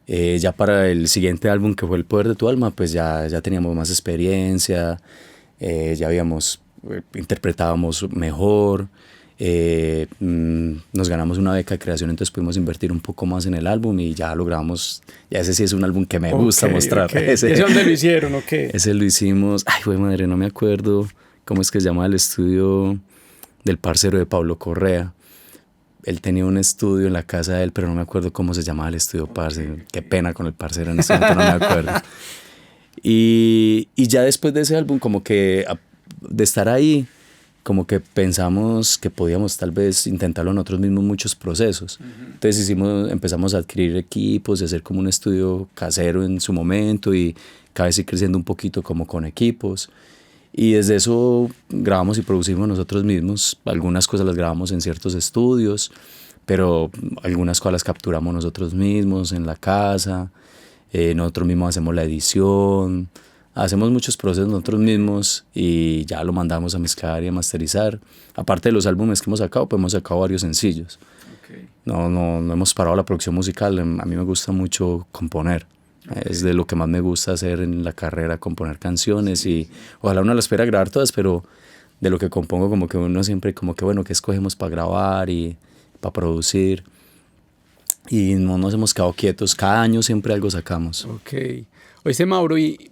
Ya para el siguiente álbum, que fue El Poder de tu Alma, pues ya teníamos más experiencia, ya interpretábamos mejor. Nos ganamos una beca de creación, entonces pudimos invertir un poco más en el álbum y ya lo grabamos. Ya ese sí es un álbum que me gusta mostrar. ¿Ese dónde lo hicieron o qué? Ese lo hicimos, ay, güey, madre, no me acuerdo cómo es que se llama el estudio del parcero de Pablo Correa. Él tenía un estudio en la casa de él, pero no me acuerdo cómo se llamaba el estudio, parce. Qué pena con el parcero, en este momento no me acuerdo. Y ya después de ese álbum, como que de estar ahí, como que pensamos que podíamos tal vez intentarlo nosotros mismos muchos procesos. Entonces empezamos a adquirir equipos y hacer como un estudio casero en su momento y cada vez ir creciendo un poquito como con equipos. Y desde eso grabamos y producimos nosotros mismos. Algunas cosas las grabamos en ciertos estudios, pero algunas cosas las capturamos nosotros mismos en la casa. Nosotros mismos hacemos la edición, hacemos muchos procesos nosotros mismos y ya lo mandamos a mezclar y a masterizar. Aparte de los álbumes que hemos sacado, pues hemos sacado varios sencillos. Okay. No hemos parado la producción musical. A mí me gusta mucho componer. Okay. Es de lo que más me gusta hacer en la carrera, componer canciones. Sí. Y ojalá uno las pudiera grabar todas, pero de lo que compongo como que uno siempre como que bueno, ¿qué escogemos para grabar y para producir? Y no nos hemos quedado quietos, cada año siempre algo sacamos. Ok. Oíste, Mauro, ¿y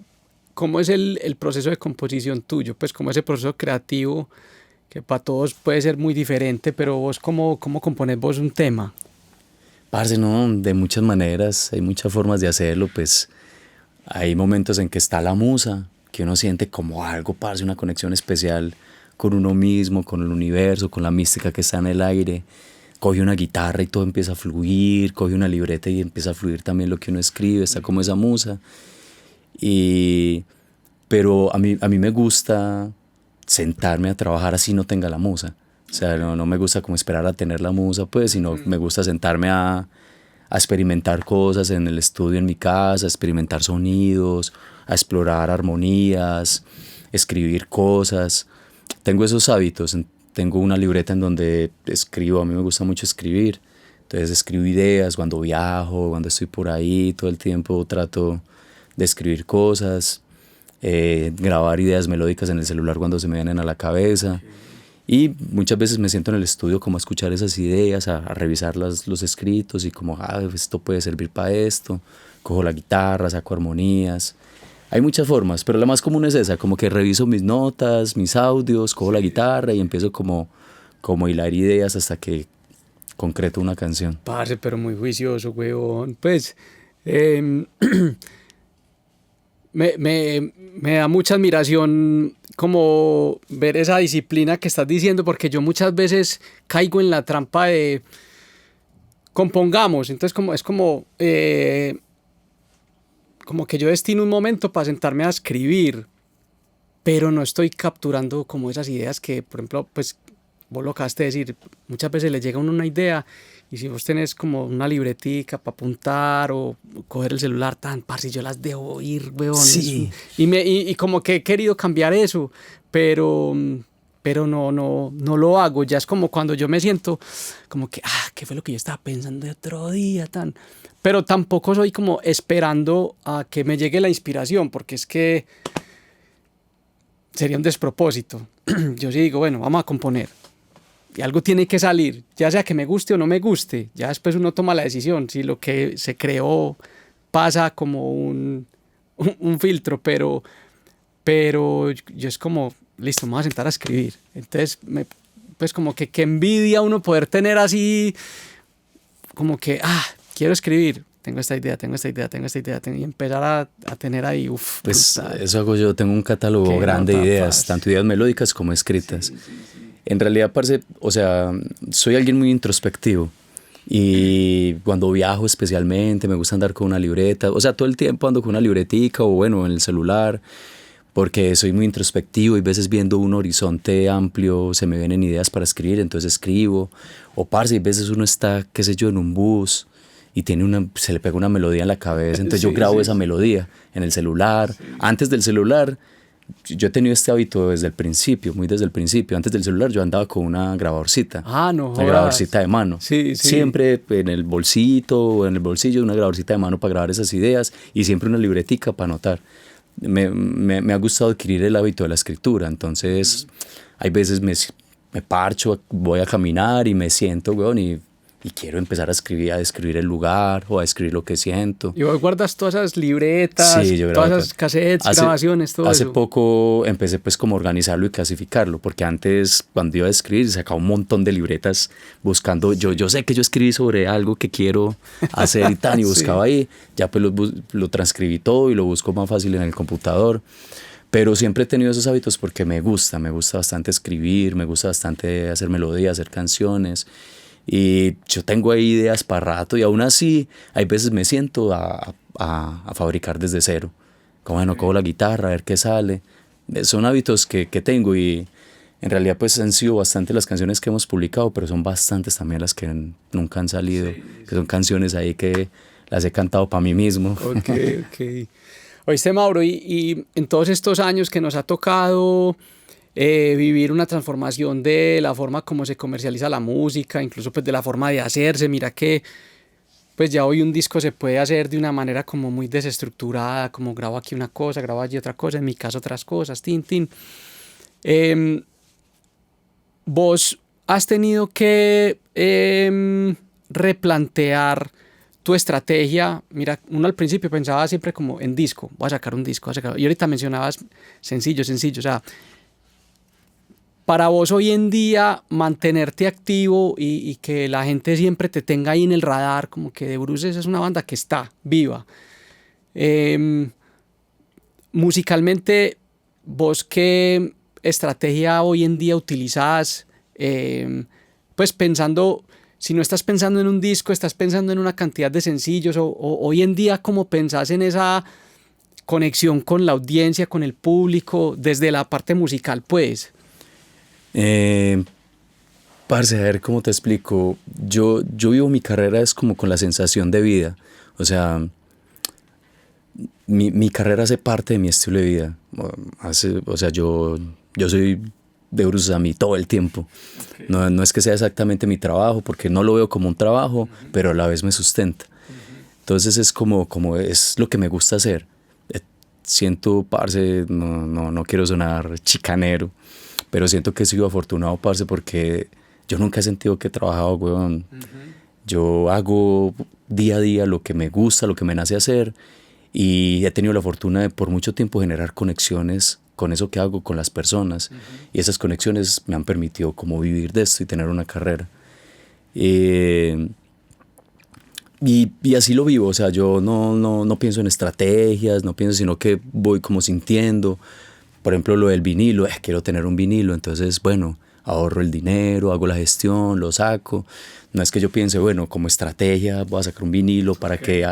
cómo es el proceso de composición tuyo? Pues cómo es ese proceso creativo, que para todos puede ser muy diferente, pero vos cómo componés vos un tema? Parce, no, de muchas maneras, hay muchas formas de hacerlo, pues hay momentos en que está la musa, que uno siente como algo, parce, una conexión especial con uno mismo, con el universo, con la mística que está en el aire. Coge una guitarra y todo empieza a fluir, coge una libreta y empieza a fluir también lo que uno escribe, está como esa musa. Pero a mí me gusta sentarme a trabajar así no tenga la musa. O sea, no me gusta como esperar a tener la musa, pues, sino me gusta sentarme a experimentar cosas en el estudio, en mi casa, a experimentar sonidos, a explorar armonías, escribir cosas. Tengo esos hábitos. Tengo una libreta en donde escribo, a mí me gusta mucho escribir, entonces escribo ideas cuando viajo, cuando estoy por ahí, todo el tiempo trato de escribir cosas, grabar ideas melódicas en el celular cuando se me vienen a la cabeza y muchas veces me siento en el estudio como a escuchar esas ideas, a revisar los escritos y como, esto puede servir para esto, cojo la guitarra, saco armonías. Hay muchas formas, pero la más común es esa, como que reviso mis notas, mis audios, cojo la guitarra y empiezo como a hilar ideas hasta que concreto una canción. Parce, pero muy juicioso, weón. Pues, me da mucha admiración como ver esa disciplina que estás diciendo, porque yo muchas veces caigo en la trampa de compongamos, entonces es como que yo destino un momento para sentarme a escribir, pero no estoy capturando como esas ideas que, por ejemplo, pues vos lo acabaste de decir, muchas veces le llega a uno una idea y si vos tenés como una libretica para apuntar o coger el celular, parce, yo las debo ir, weón. Sí. Y como que he querido cambiar eso, pero no lo hago. Ya es como cuando yo me siento como que, ¿qué fue lo que yo estaba pensando de otro día? Pero tampoco soy como esperando a que me llegue la inspiración, porque es que sería un despropósito. Yo sí digo, bueno, vamos a componer. Y algo tiene que salir, ya sea que me guste o no me guste. Ya después uno toma la decisión, si lo que se creó pasa como un filtro, pero yo es como, listo, me voy a sentar a escribir. Entonces, pues como que envidia uno poder tener así, como que, quiero escribir, tengo esta idea, y empezar a tener ahí, Pues brutal. eso hago yo, tengo un catálogo grande de ideas, tanto ideas melódicas como escritas. Sí. En realidad, parce, o sea, soy alguien muy introspectivo y cuando viajo especialmente me gusta andar con una libreta, o sea, todo el tiempo ando con una libretica o bueno, en el celular, porque soy muy introspectivo y a veces viendo un horizonte amplio se me vienen ideas para escribir, entonces escribo. O parce, a veces uno está, qué sé yo, en un bus y se le pega una melodía en la cabeza, entonces yo grabo esa melodía en el celular. Sí. Antes del celular, yo he tenido este hábito desde el principio, muy desde el principio. Antes del celular yo andaba con una grabadorcita. No una grabadorcita de mano. Sí. Siempre en el bolsillo, una grabadorcita de mano para grabar esas ideas y siempre una libretica para anotar. Me ha gustado adquirir el hábito de la escritura, entonces hay veces me parcho, voy a caminar y me siento, weón, y quiero empezar a describir el lugar o a escribir lo que siento. ¿Y vos guardas todas esas libretas, sí, todas esas cassettes, grabaciones, todo eso? Hace poco empecé pues como a organizarlo y clasificarlo, porque antes cuando iba a escribir sacaba un montón de libretas buscando, yo sé que yo escribí sobre algo que quiero hacer y tal, y buscaba ahí, ya pues lo transcribí todo y lo busco más fácil en el computador. Pero siempre he tenido esos hábitos porque me gusta bastante escribir, me gusta bastante hacer melodías, hacer canciones. Y yo tengo ahí ideas para rato y aún así hay veces me siento a fabricar desde cero. Como bueno, cojo la guitarra, a ver qué sale, son hábitos que tengo y en realidad pues han sido bastante las canciones que hemos publicado, pero son bastantes también las que nunca han salido, que son canciones ahí que las he cantado para mí mismo. Ok. Oíste, Mauro, y en todos estos años que nos ha tocado vivir una transformación de la forma como se comercializa la música, incluso pues de la forma de hacerse, mira que pues ya hoy un disco se puede hacer de una manera como muy desestructurada, como grabo aquí una cosa, grabo allí otra cosa, en mi caso otras cosas, tin. Vos has tenido que replantear tu estrategia. Mira, uno al principio pensaba siempre como en disco, voy a sacar un disco, y ahorita mencionabas sencillo, o sea, para vos hoy en día mantenerte activo y que la gente siempre te tenga ahí en el radar, como que The Bruces es una banda que está viva. Musicalmente, ¿vos qué estrategia hoy en día utilizás? Pues pensando, si no estás pensando en un disco, estás pensando en una cantidad de sencillos, o hoy en día, ¿cómo pensás en esa conexión con la audiencia, con el público, desde la parte musical, pues? Parce, a ver cómo te explico. Yo vivo mi carrera es como con la sensación de vida. O sea, mi carrera hace parte de mi estilo de vida. O sea, yo soy de Bruces a mí todo el tiempo. Okay. No es que sea exactamente mi trabajo, porque no lo veo como un trabajo, pero a la vez me sustenta. Entonces es como es lo que me gusta hacer. Siento, parce, no quiero sonar chicanero, pero siento que he sido afortunado, parce, porque yo nunca he sentido que he trabajado, weón. Yo hago día a día lo que me gusta, lo que me nace hacer, y he tenido la fortuna de por mucho tiempo generar conexiones con eso que hago con las personas, y esas conexiones me han permitido como vivir de esto y tener una carrera. Y así lo vivo, o sea, yo no pienso en estrategias, no pienso, sino que voy como sintiendo. Por ejemplo, lo del vinilo, quiero tener un vinilo, entonces, bueno, ahorro el dinero, hago la gestión, lo saco. No es que yo piense, bueno, como estrategia voy a sacar un vinilo para que...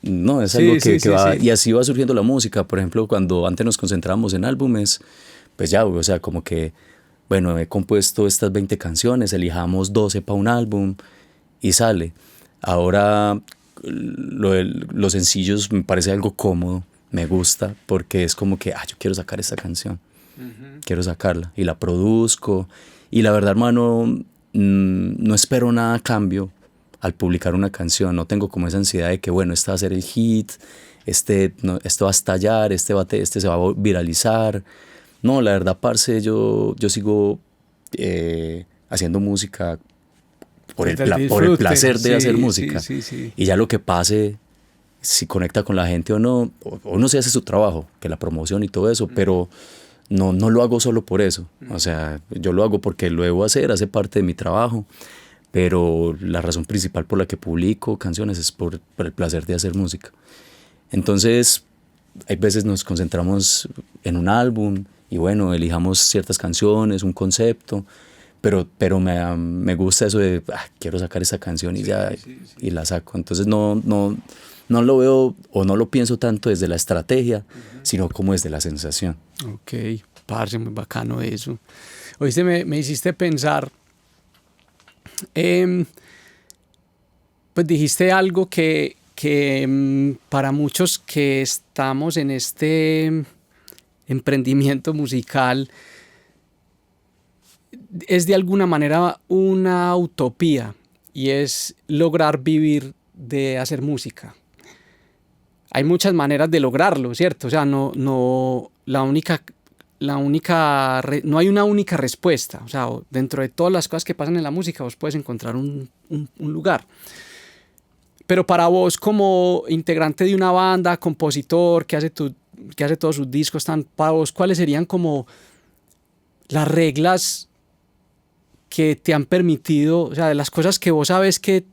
No, es algo que va... Sí. Y así va surgiendo la música. Por ejemplo, cuando antes nos concentrábamos en álbumes, pues ya, o sea, como que, bueno, he compuesto estas 20 canciones, elijamos 12 para un álbum y sale. Ahora, los sencillos me parece algo cómodo. Me gusta porque es como que yo quiero sacar esta canción, quiero sacarla y la produzco, y la verdad, hermano, no espero nada a cambio al publicar una canción. No tengo como esa ansiedad de que, bueno, este va a ser el hit, esto va a estallar, este se va a viralizar. No, la verdad, parce, yo sigo haciendo música por el placer de hacer música, y ya lo que pase, si conecta con la gente o no se hace su trabajo, que la promoción y todo eso, pero no lo hago solo por eso. O sea, yo lo hago porque lo debo hacer, hace parte de mi trabajo, pero la razón principal por la que publico canciones es por el placer de hacer música. Entonces, hay veces nos concentramos en un álbum y bueno, elijamos ciertas canciones, un concepto, pero me gusta eso de quiero sacar esa canción y y la saco. Entonces no lo veo o no lo pienso tanto desde la estrategia, sino como desde la sensación. Ok, parce, muy bacano eso. Oíste, me hiciste pensar, pues dijiste algo que para muchos que estamos en este emprendimiento musical es de alguna manera una utopía, y es lograr vivir de hacer música. Hay muchas maneras de lograrlo, ¿cierto? O sea, no hay una única respuesta. O sea, dentro de todas las cosas que pasan en la música, vos puedes encontrar un lugar. Pero para vos, como integrante de una banda, compositor, que hace todos sus discos, para vos, ¿cuáles serían como las reglas que te han permitido, o sea, de las cosas que vos sabes que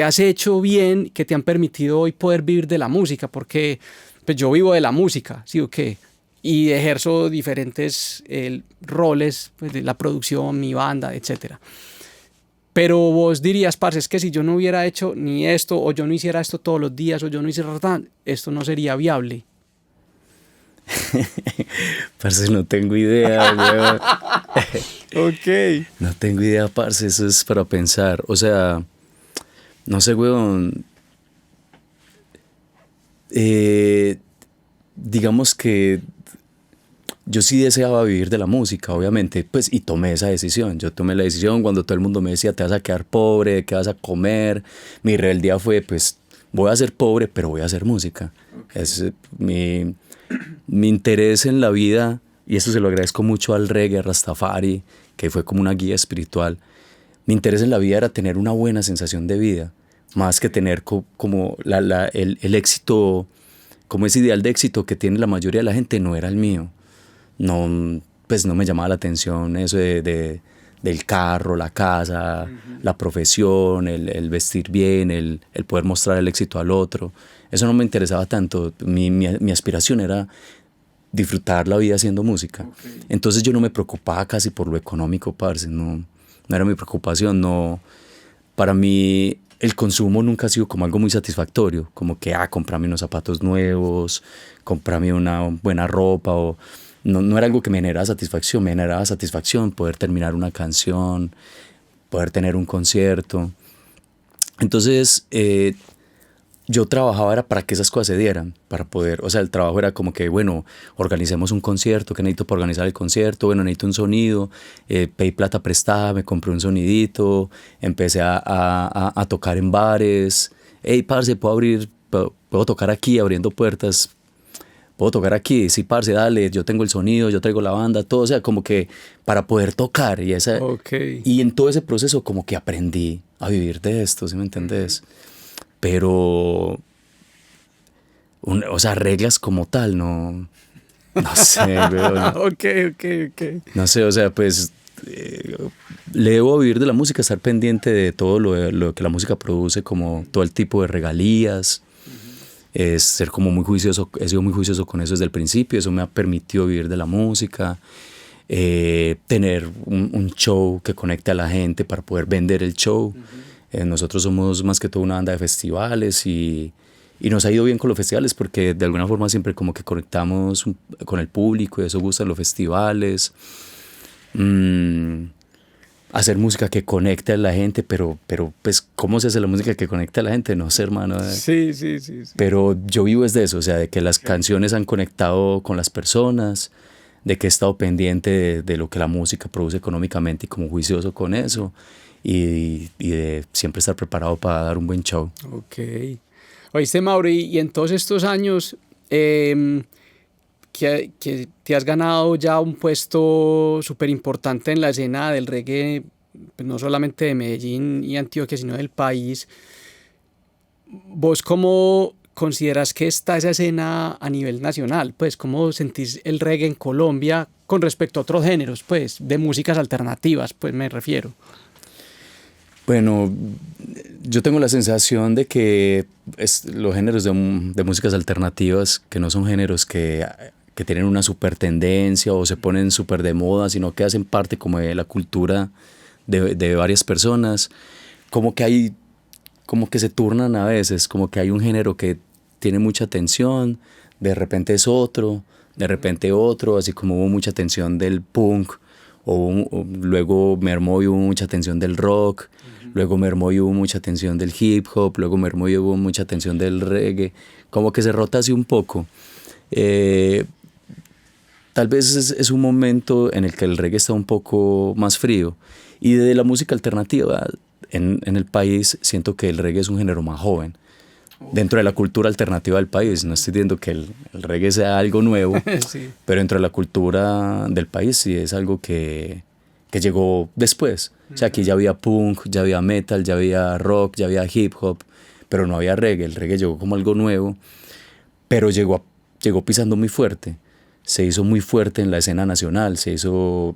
has hecho bien, que te han permitido hoy poder vivir de la música? Porque pues yo vivo de la música, ¿sí o qué? Y ejerzo diferentes roles, pues, de la producción, mi banda, etc. Pero vos dirías, parce, es que si yo no hubiera hecho ni esto, o yo no hiciera esto todos los días, o yo no hiciera esto no sería viable. Parce, no tengo idea, weón. Ok. No tengo idea, parce, eso es para pensar. O sea, no sé, weón. Digamos que yo sí deseaba vivir de la música, obviamente, pues, y tomé esa decisión. Yo tomé la decisión cuando todo el mundo me decía, te vas a quedar pobre, ¿qué vas a comer? Mi rebeldía fue, pues, voy a ser pobre, pero voy a hacer música. Okay. Es mi interés en la vida, y eso se lo agradezco mucho al reggae, a Rastafari, que fue como una guía espiritual. Mi interés en la vida era tener una buena sensación de vida, más que tener como el éxito, como ese ideal de éxito que tiene la mayoría de la gente, no era el mío. No, pues no me llamaba la atención eso del carro, la casa, la profesión, el vestir bien, el poder mostrar el éxito al otro. Eso no me interesaba tanto. Mi aspiración era disfrutar la vida haciendo música. Okay. Entonces yo no me preocupaba casi por lo económico, parce. No era mi preocupación. No. Para mí el consumo nunca ha sido como algo muy satisfactorio. Como que, comprarme unos zapatos nuevos, comprarme una buena ropa o... No era algo que me generaba satisfacción, me generaba satisfacción poder terminar una canción, poder tener un concierto. Entonces, yo trabajaba era para que esas cosas se dieran, para poder, o sea, el trabajo era como que, bueno, organicemos un concierto, ¿qué necesito para organizar el concierto? Bueno, necesito un sonido, pedí plata prestada, me compré un sonidito, empecé a tocar en bares. Hey, parce, puedo tocar aquí abriendo puertas. Puedo tocar aquí, sí, parce, dale, yo tengo el sonido, yo traigo la banda, todo, o sea, como que para poder tocar y en todo ese proceso como que aprendí a vivir de esto, ¿sí me entendés? Pero, o sea, reglas como tal, no sé, weón. Ok. No sé, o sea, pues le debo vivir de la música, estar pendiente de todo lo que la música produce, como todo el tipo de regalías. Es ser como muy juicioso, he sido muy juicioso con eso desde el principio, eso me ha permitido vivir de la música, tener un show que conecte a la gente para poder vender el show. Nosotros somos más que todo una banda de festivales y nos ha ido bien con los festivales porque de alguna forma siempre como que conectamos con el público y eso gusta en los festivales. Hacer música que conecte a la gente, pero pues, ¿cómo se hace la música que conecte a la gente? No sé, hermano. Sí. Pero yo vivo es de eso, o sea, de que las canciones han conectado con las personas, de que he estado pendiente de lo que la música produce económicamente y como juicioso con eso, y de siempre estar preparado para dar un buen show. Ok. Oíste, Mauri, y en todos estos años... que te has ganado ya un puesto súper importante en la escena del reggae, pues no solamente de Medellín y Antioquia, sino del país. ¿Vos cómo consideras que está esa escena a nivel nacional? Pues, ¿cómo sentís el reggae en Colombia con respecto a otros géneros, pues, de músicas alternativas, pues me refiero? Bueno, yo tengo la sensación de que los géneros de músicas alternativas, que no son géneros que tienen una super tendencia o se ponen súper de moda, sino que hacen parte como de la cultura de varias personas, como que se turnan a veces, como que hay un género que tiene mucha atención, de repente es otro, de repente otro, así como hubo mucha atención del punk, o luego mermó y hubo mucha atención del rock, luego mermó y hubo mucha atención del hip hop, luego mermó y hubo mucha atención del reggae, como que se rota así un poco. Tal vez es un momento en el que el reggae está un poco más frío. Y de la música alternativa en el país, siento que el reggae es un género más joven. Dentro de la cultura alternativa del país, no estoy diciendo que el reggae sea algo nuevo, sí. Pero dentro de la cultura del país sí es algo que llegó después. O sea, aquí ya había punk, ya había metal, ya había rock, ya había hip hop, pero no había reggae. El reggae llegó como algo nuevo, pero llegó pisando muy fuerte. Se hizo muy fuerte en la escena nacional, se hizo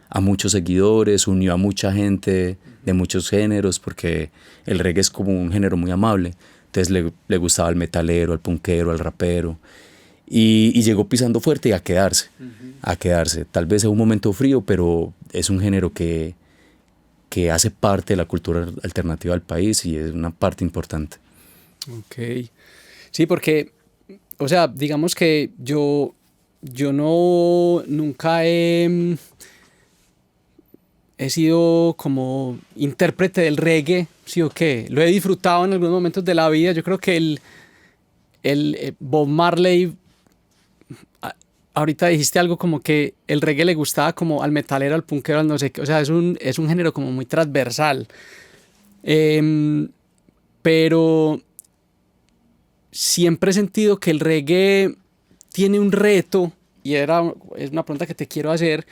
a muchos seguidores, unió a mucha gente de muchos géneros, porque el reggae es como un género muy amable. Entonces le gustaba al metalero, al punkero, al rapero, y llegó pisando fuerte y a quedarse, Tal vez en un momento frío, pero es un género que hace parte de la cultura alternativa del país y es una parte importante. Ok. Sí, porque o sea, digamos que yo nunca he sido como intérprete del reggae, sí o qué. Lo he disfrutado en algunos momentos de la vida. Yo creo que el Bob Marley, ahorita dijiste algo como que el reggae le gustaba como al metalero, al punkero, al no sé qué. O sea, es un género como muy transversal. Pero siempre he sentido que el reggae tiene un reto, y es una pregunta que te quiero hacer.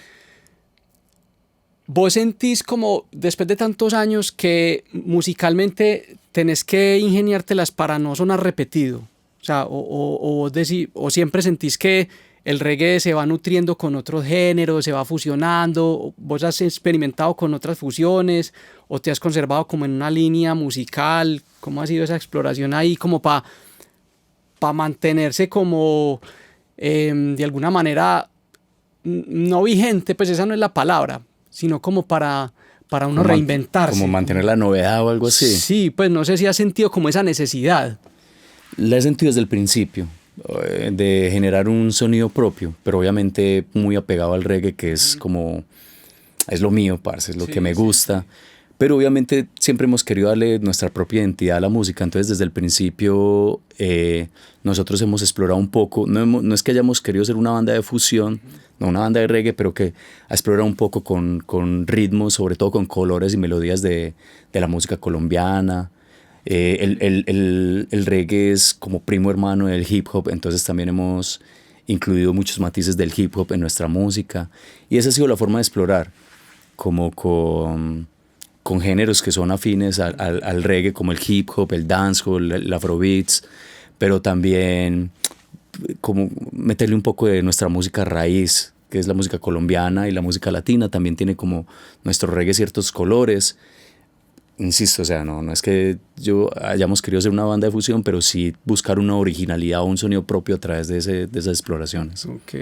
¿Vos sentís como, después de tantos años, que musicalmente tenés que ingeniártelas para no sonar repetido? O sea, o siempre sentís que el reggae se va nutriendo con otros géneros, se va fusionando, vos has experimentado con otras fusiones, o te has conservado como en una línea musical. ¿Cómo ha sido esa exploración ahí como para mantenerse como de alguna manera no vigente? Pues esa no es la palabra, sino como para uno como reinventarse. Como mantener la novedad o algo así. Sí, pues no sé si has sentido como esa necesidad. La he sentido desde el principio, de generar un sonido propio, pero obviamente muy apegado al reggae, que es como, es lo mío, parce, es lo que me gusta. Pero obviamente siempre hemos querido darle nuestra propia identidad a la música. Entonces desde el principio nosotros hemos explorado un poco, no es que hayamos querido ser una banda de fusión, no una banda de reggae, pero que ha explorado un poco con ritmos, sobre todo con colores y melodías de la música colombiana. El reggae es como primo hermano del hip hop, entonces también hemos incluido muchos matices del hip hop en nuestra música. Y esa ha sido la forma de explorar, como con géneros que son afines al reggae, como el hip hop, el dancehall, el afrobeats, pero también como meterle un poco de nuestra música raíz, que es la música colombiana, y la música latina también tiene como nuestro reggae ciertos colores. Insisto, o sea, no es que hayamos querido ser una banda de fusión, pero sí buscar una originalidad o un sonido propio a través de esas exploraciones. Ok.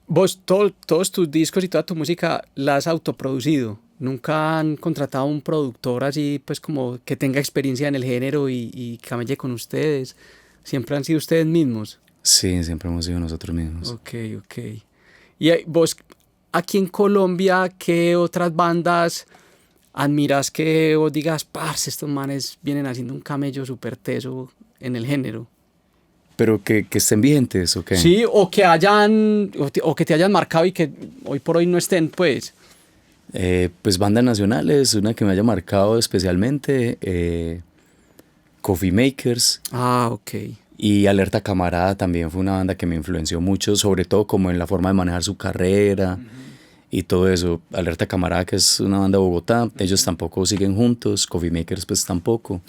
Vos todos tus discos y toda tu música la has autoproducido. ¿Nunca han contratado un productor así, pues como que tenga experiencia en el género y camelle con ustedes? ¿Siempre han sido ustedes mismos? Sí, siempre hemos sido nosotros mismos. Ok. Y vos, aquí en Colombia, ¿qué otras bandas admiras que vos digas, parce, estos manes vienen haciendo un camello súper teso en el género? ¿Pero que estén vigentes o qué? Sí, o que te hayan marcado y que hoy por hoy no estén, pues. Pues bandas nacionales, una que me haya marcado especialmente, Coffee Makers. Ok. Y Alerta Camarada también fue una banda que me influenció mucho, sobre todo como en la forma de manejar su carrera y todo eso. Alerta Camarada, que es una banda de Bogotá, ellos tampoco siguen juntos, Coffee Makers pues tampoco,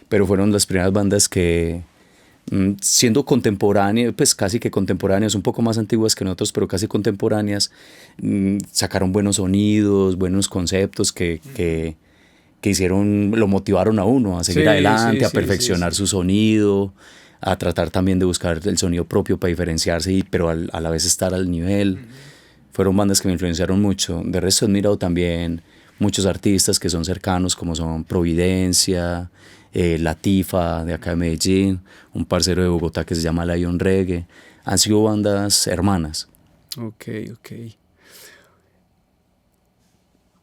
pero fueron las primeras bandas que, siendo contemporáneas, pues casi que contemporáneas, un poco más antiguas que nosotros, pero casi contemporáneas, sacaron buenos sonidos, buenos conceptos que hicieron, lo motivaron a uno a seguir adelante, a perfeccionar su sonido, a tratar también de buscar el sonido propio para diferenciarse, pero a la vez estar al nivel. Fueron bandas que me influenciaron mucho. De resto he admirado también muchos artistas que son cercanos, como son Providencia, Latifa de acá de Medellín, un parcero de Bogotá que se llama Lion Reggae. Han sido bandas hermanas. Ok.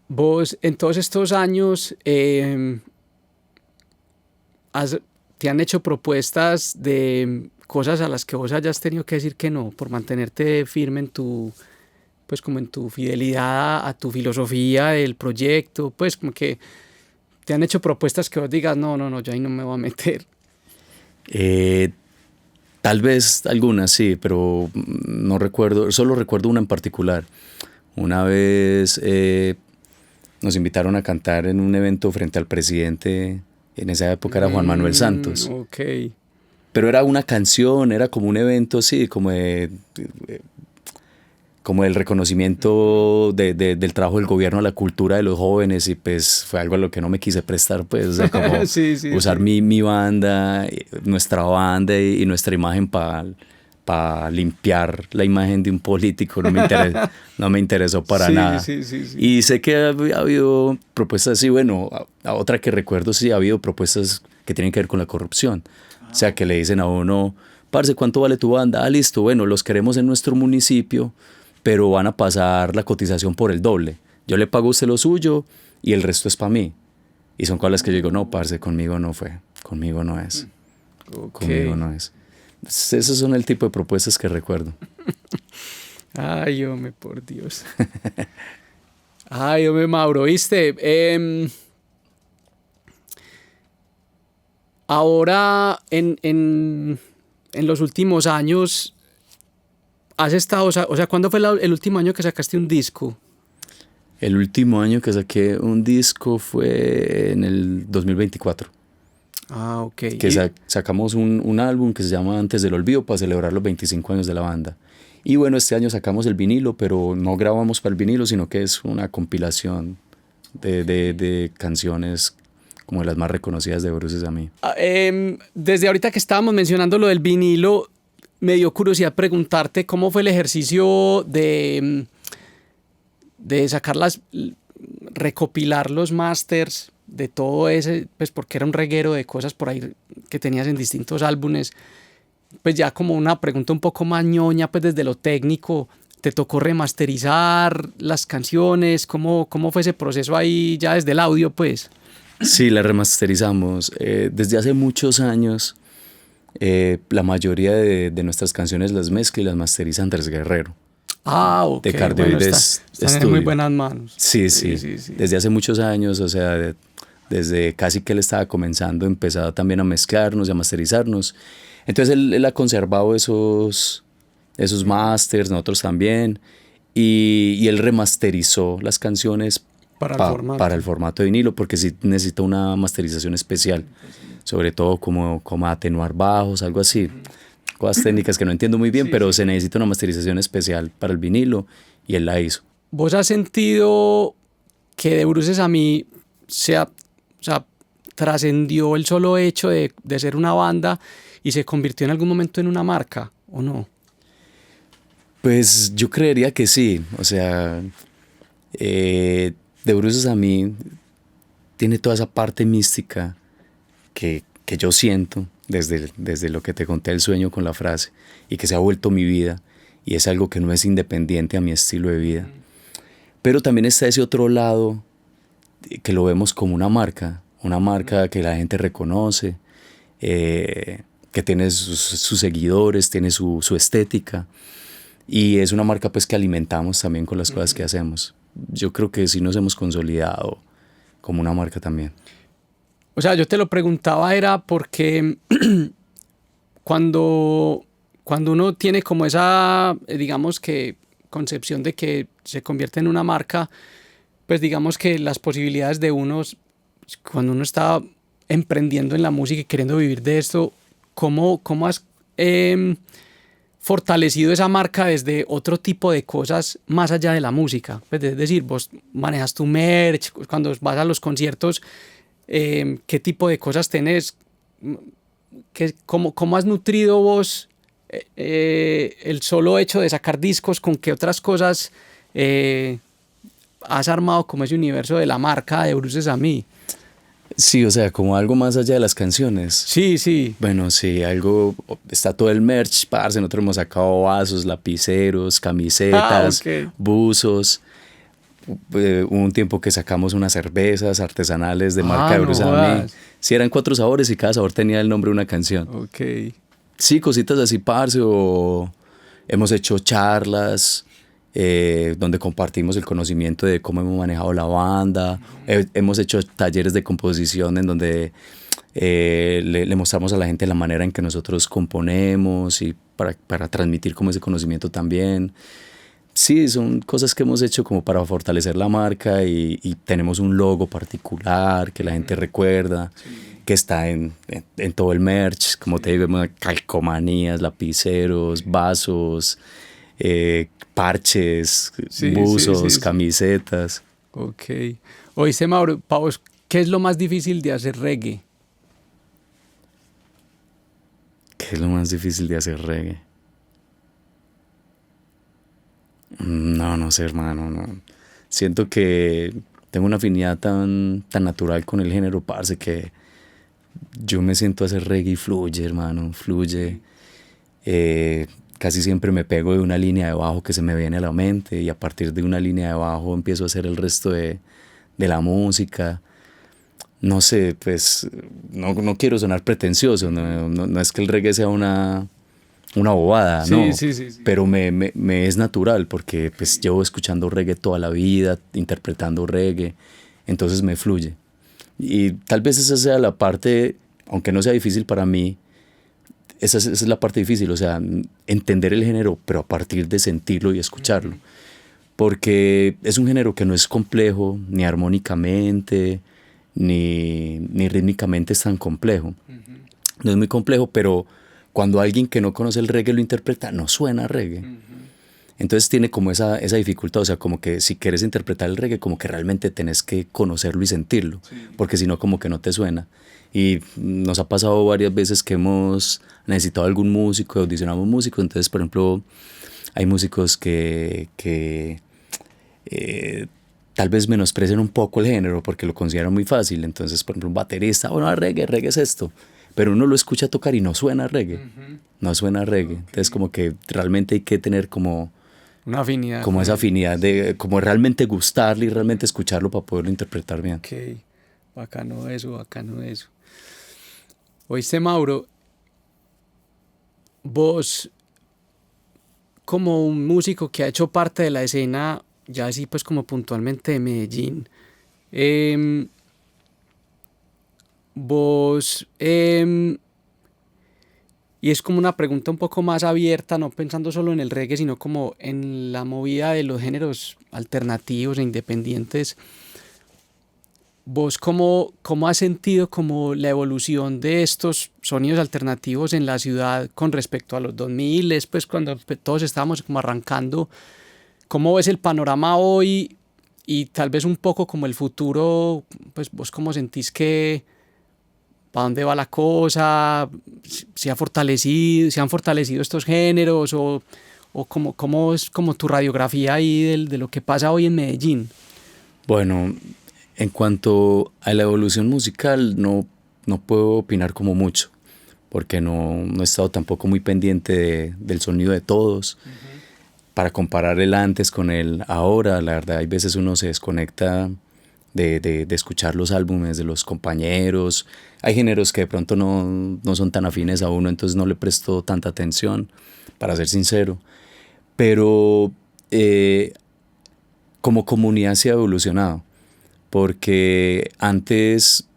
Vos en todos estos años te han hecho propuestas de cosas a las que vos hayas tenido que decir que no, por mantenerte firme en tu fidelidad a tu filosofía del proyecto, pues como que te han hecho propuestas que vos digas, no, yo ahí no me voy a meter. Tal vez algunas sí, pero no recuerdo, solo recuerdo una en particular. Una vez nos invitaron a cantar en un evento frente al presidente, en esa época era Juan Manuel Santos. Okay. Pero era una canción, era como un evento así, como el reconocimiento del trabajo del gobierno a la cultura de los jóvenes, y pues fue algo a lo que no me quise prestar, pues, o sea, como usar mi banda, nuestra banda y nuestra imagen para limpiar la imagen de un político, no me interesó para nada. Sí. Y sé que ha habido propuestas así, bueno, a otra que recuerdo sí ha habido propuestas que tienen que ver con la corrupción. O sea, que le dicen a uno, parce, ¿cuánto vale tu banda? Ah, listo, bueno, los queremos en nuestro municipio, pero van a pasar la cotización por el doble. Yo le pago a usted lo suyo y el resto es para mí. Y son cosas que yo digo, no, parce, conmigo no fue, conmigo no es, conmigo no es. Esos son el tipo de propuestas que recuerdo. Ay, hombre, por Dios. Ay, hombre, Mauro, ¿viste? Ahora, en los últimos años, has estado, o sea, ¿cuándo fue el último año que sacaste un disco? El último año que saqué un disco fue en el 2024. Ah, ok. Que sacamos un álbum que se llama Antes del Olvido para celebrar los 25 años de la banda. Y bueno, este año sacamos el vinilo, pero no grabamos para el vinilo, sino que es una compilación de canciones como de las más reconocidas de Bruces a mí. Desde ahorita que estábamos mencionando lo del vinilo, me dio curiosidad preguntarte cómo fue el ejercicio de recopilar los masters de todo ese, pues porque era un reguero de cosas por ahí que tenías en distintos álbumes. Pues ya como una pregunta un poco más ñoña, pues desde lo técnico, ¿te tocó remasterizar las canciones? ¿Cómo fue ese proceso ahí ya desde el audio, pues? Sí, la remasterizamos. Desde hace muchos años, la mayoría de nuestras canciones las mezcla y las masteriza Andrés Guerrero. Ah, ok. De Cardioides están en muy buenas manos. Sí. Desde hace muchos años, o sea, desde casi que él estaba comenzando, empezaba también a mezclarnos y a masterizarnos. Entonces él ha conservado esos masters, nosotros también, y él remasterizó las canciones para el formato de vinilo, porque sí necesita una masterización especial, sobre todo como atenuar bajos, algo así. Cosas técnicas que no entiendo muy bien, pero se necesita una masterización especial para el vinilo y él la hizo. ¿Vos has sentido que de Bruces a mí trascendió el solo hecho de ser una banda y se convirtió en algún momento en una marca, o no? Pues yo creería que sí. O sea, de Bruces a mí tiene toda esa parte mística que yo siento desde lo que te conté el sueño con la frase y que se ha vuelto mi vida y es algo que no es independiente a mi estilo de vida. Pero también está ese otro lado que lo vemos como una marca que la gente reconoce, que tiene sus seguidores, tiene su estética y es una marca pues que alimentamos también con las cosas que hacemos. Yo creo que sí nos hemos consolidado como una marca también. O sea, yo te lo preguntaba era porque cuando uno tiene como esa, digamos que, concepción de que se convierte en una marca, pues digamos que las posibilidades de uno, cuando uno está emprendiendo en la música y queriendo vivir de esto, ¿cómo has fortalecido esa marca desde otro tipo de cosas más allá de la música? Pues es decir, vos manejas tu merch, cuando vas a los conciertos, ¿qué tipo de cosas tenés? ¿Cómo has nutrido vos el solo hecho de sacar discos? ¿Con qué otras cosas has armado como ese universo de la marca de Bruces a mí? Sí, o sea, como algo más allá de las canciones. Sí. Bueno, sí, está todo el merch, parce. Nosotros hemos sacado vasos, lapiceros, camisetas, buzos. Hubo un tiempo que sacamos unas cervezas artesanales de marca de Bruces a mí. Sí, eran 4 sabores y cada sabor tenía el nombre de una canción. Ok. Sí, cositas así, parce. O hemos hecho charlas donde compartimos el conocimiento de cómo hemos manejado la banda. Hemos hecho talleres de composición en donde le mostramos a la gente la manera en que nosotros componemos y para transmitir como ese conocimiento también. Sí, son cosas que hemos hecho como para fortalecer la marca y tenemos un logo particular que la gente recuerda, que está en todo el merch, como te digo, calcomanías, lapiceros, vasos, parches, buzos, camisetas. Ok. Oíste, Mauro, para vos, ¿qué es lo más difícil de hacer reggae? ¿Qué es lo más difícil de hacer reggae? No sé, hermano, no. Siento que tengo una afinidad tan natural con el género, parce, que yo me siento a hacer reggae y fluye, hermano, fluye. Casi siempre me pego de una línea de bajo que se me viene a la mente y a partir de una línea de bajo empiezo a hacer el resto de la música. No sé, pues no quiero sonar pretencioso, no es que el reggae sea una bobada, Sí, no, sí. pero me es natural porque pues llevo escuchando reggae toda la vida, interpretando reggae, entonces me fluye. Y tal vez esa sea la parte, aunque no sea difícil para mí, esa es la parte difícil, o sea, entender el género, pero a partir de sentirlo y escucharlo. Porque es un género que no es complejo, ni armónicamente, ni rítmicamente es tan complejo. No es muy complejo, pero cuando alguien que no conoce el reggae lo interpreta, no suena reggae. Entonces tiene como esa dificultad, o sea, como que si quieres interpretar el reggae, como que realmente tenés que conocerlo y sentirlo, porque si no, como que no te suena. Y nos ha pasado varias veces que hemos necesitado algún músico, audicionamos músicos, entonces, por ejemplo, hay músicos que tal vez menosprecian un poco el género porque lo consideran muy fácil. Entonces, por ejemplo, un baterista, bueno, reggae es esto. Pero uno lo escucha tocar y no suena reggae. No suena reggae. Okay. Entonces, como que realmente hay que tener como una afinidad. Como esa afinidad de como realmente gustarle y realmente escucharlo para poderlo interpretar bien. Ok, bacano eso. Oíste, Mauro, vos como un músico que ha hecho parte de la escena, ya así pues como puntualmente de Medellín, vos, y es como una pregunta un poco más abierta, no pensando solo en el reggae, sino como en la movida de los géneros alternativos e independientes. ¿Vos cómo has sentido como la evolución de estos sonidos alternativos en la ciudad con respecto a los 2000, pues cuando todos estábamos como arrancando? ¿Cómo ves el panorama hoy y tal vez un poco como el futuro? Pues vos cómo sentís que para dónde va la cosa, se han fortalecido estos géneros o cómo es como tu radiografía ahí de lo que pasa hoy en Medellín. Bueno, en cuanto a la evolución musical no puedo opinar como mucho porque no he estado tampoco muy pendiente del sonido de todos. Para comparar el antes con el ahora, la verdad hay veces uno se desconecta de escuchar los álbumes de los compañeros. Hay géneros que de pronto no son tan afines a uno, entonces no le presto tanta atención, para ser sincero. Pero como comunidad se ha evolucionado, porque antes,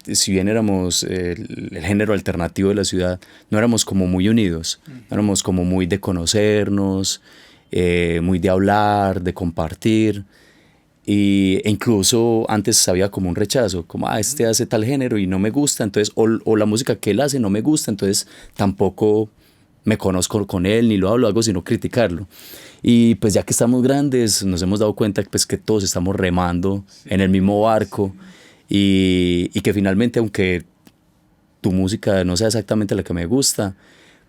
si bien éramos el género alternativo de la ciudad, no éramos como muy unidos, no éramos como muy de conocernos, muy de hablar, de compartir. E incluso antes había como un rechazo, como este hace tal género y no me gusta, entonces o la música que él hace no me gusta, entonces tampoco me conozco con él ni lo hago sino criticarlo. Y pues ya que estamos grandes nos hemos dado cuenta pues, que todos estamos remando en el mismo barco y que finalmente aunque tu música no sea exactamente la que me gusta,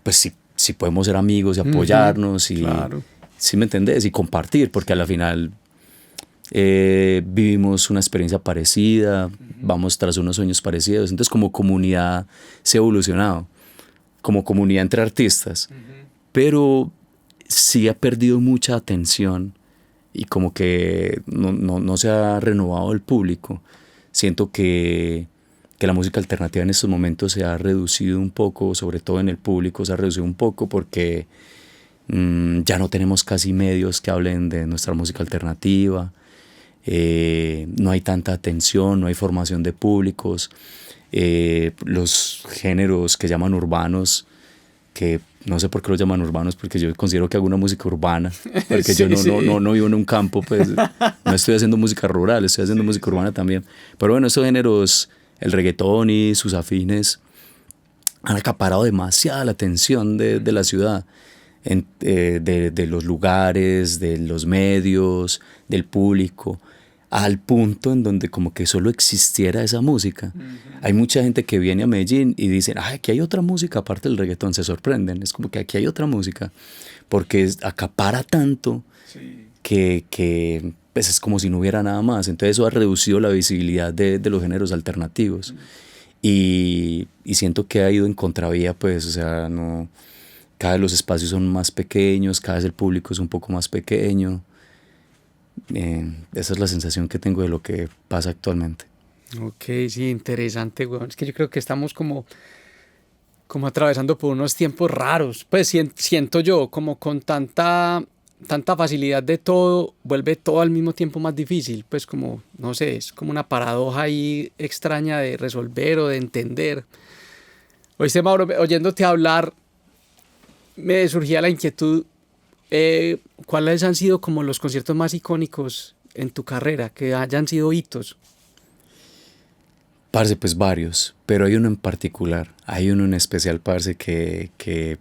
pues sí podemos ser amigos y apoyarnos y claro. ¿Sí me entendés? Y compartir, porque a la final vivimos una experiencia parecida, vamos tras unos sueños parecidos, entonces como comunidad se ha evolucionado, como comunidad entre artistas, pero sí ha perdido mucha atención y como que no se ha renovado el público. Siento que la música alternativa en estos momentos se ha reducido un poco, sobre todo en el público se ha reducido un poco porque ya no tenemos casi medios que hablen de nuestra música alternativa. No hay tanta atención, no hay formación de públicos. Los géneros que llaman urbanos, que no sé por qué los llaman urbanos, porque yo considero que hago una música urbana, porque sí, yo no vivo en un campo, pues no estoy haciendo música rural, estoy haciendo música urbana también. Pero bueno, estos géneros, el reggaetón y sus afines, han acaparado demasiada la atención de la ciudad. De los lugares, de los medios, del público, al punto en donde como que solo existiera esa música. Hay mucha gente que viene a Medellín y dicen, aquí hay otra música aparte del reggaetón, se sorprenden, es como que aquí hay otra música, porque acapara tanto que pues es como si no hubiera nada más, entonces eso ha reducido la visibilidad de los géneros alternativos. y siento que ha ido en contravía, pues, o sea, no, cada vez los espacios son más pequeños, cada vez el público es un poco más pequeño. Esa es la sensación que tengo de lo que pasa actualmente. Ok, sí, interesante, weón. Es que yo creo que estamos como atravesando por unos tiempos raros. Pues siento yo, como con tanta facilidad de todo, vuelve todo al mismo tiempo más difícil. Pues como, no sé, es como una paradoja ahí extraña de resolver o de entender. Oíste, Mauro, oyéndote hablar, me surgía la inquietud, ¿cuáles han sido como los conciertos más icónicos en tu carrera, que hayan sido hitos? Parce, pues varios, pero hay uno en particular, hay uno en especial, parce, que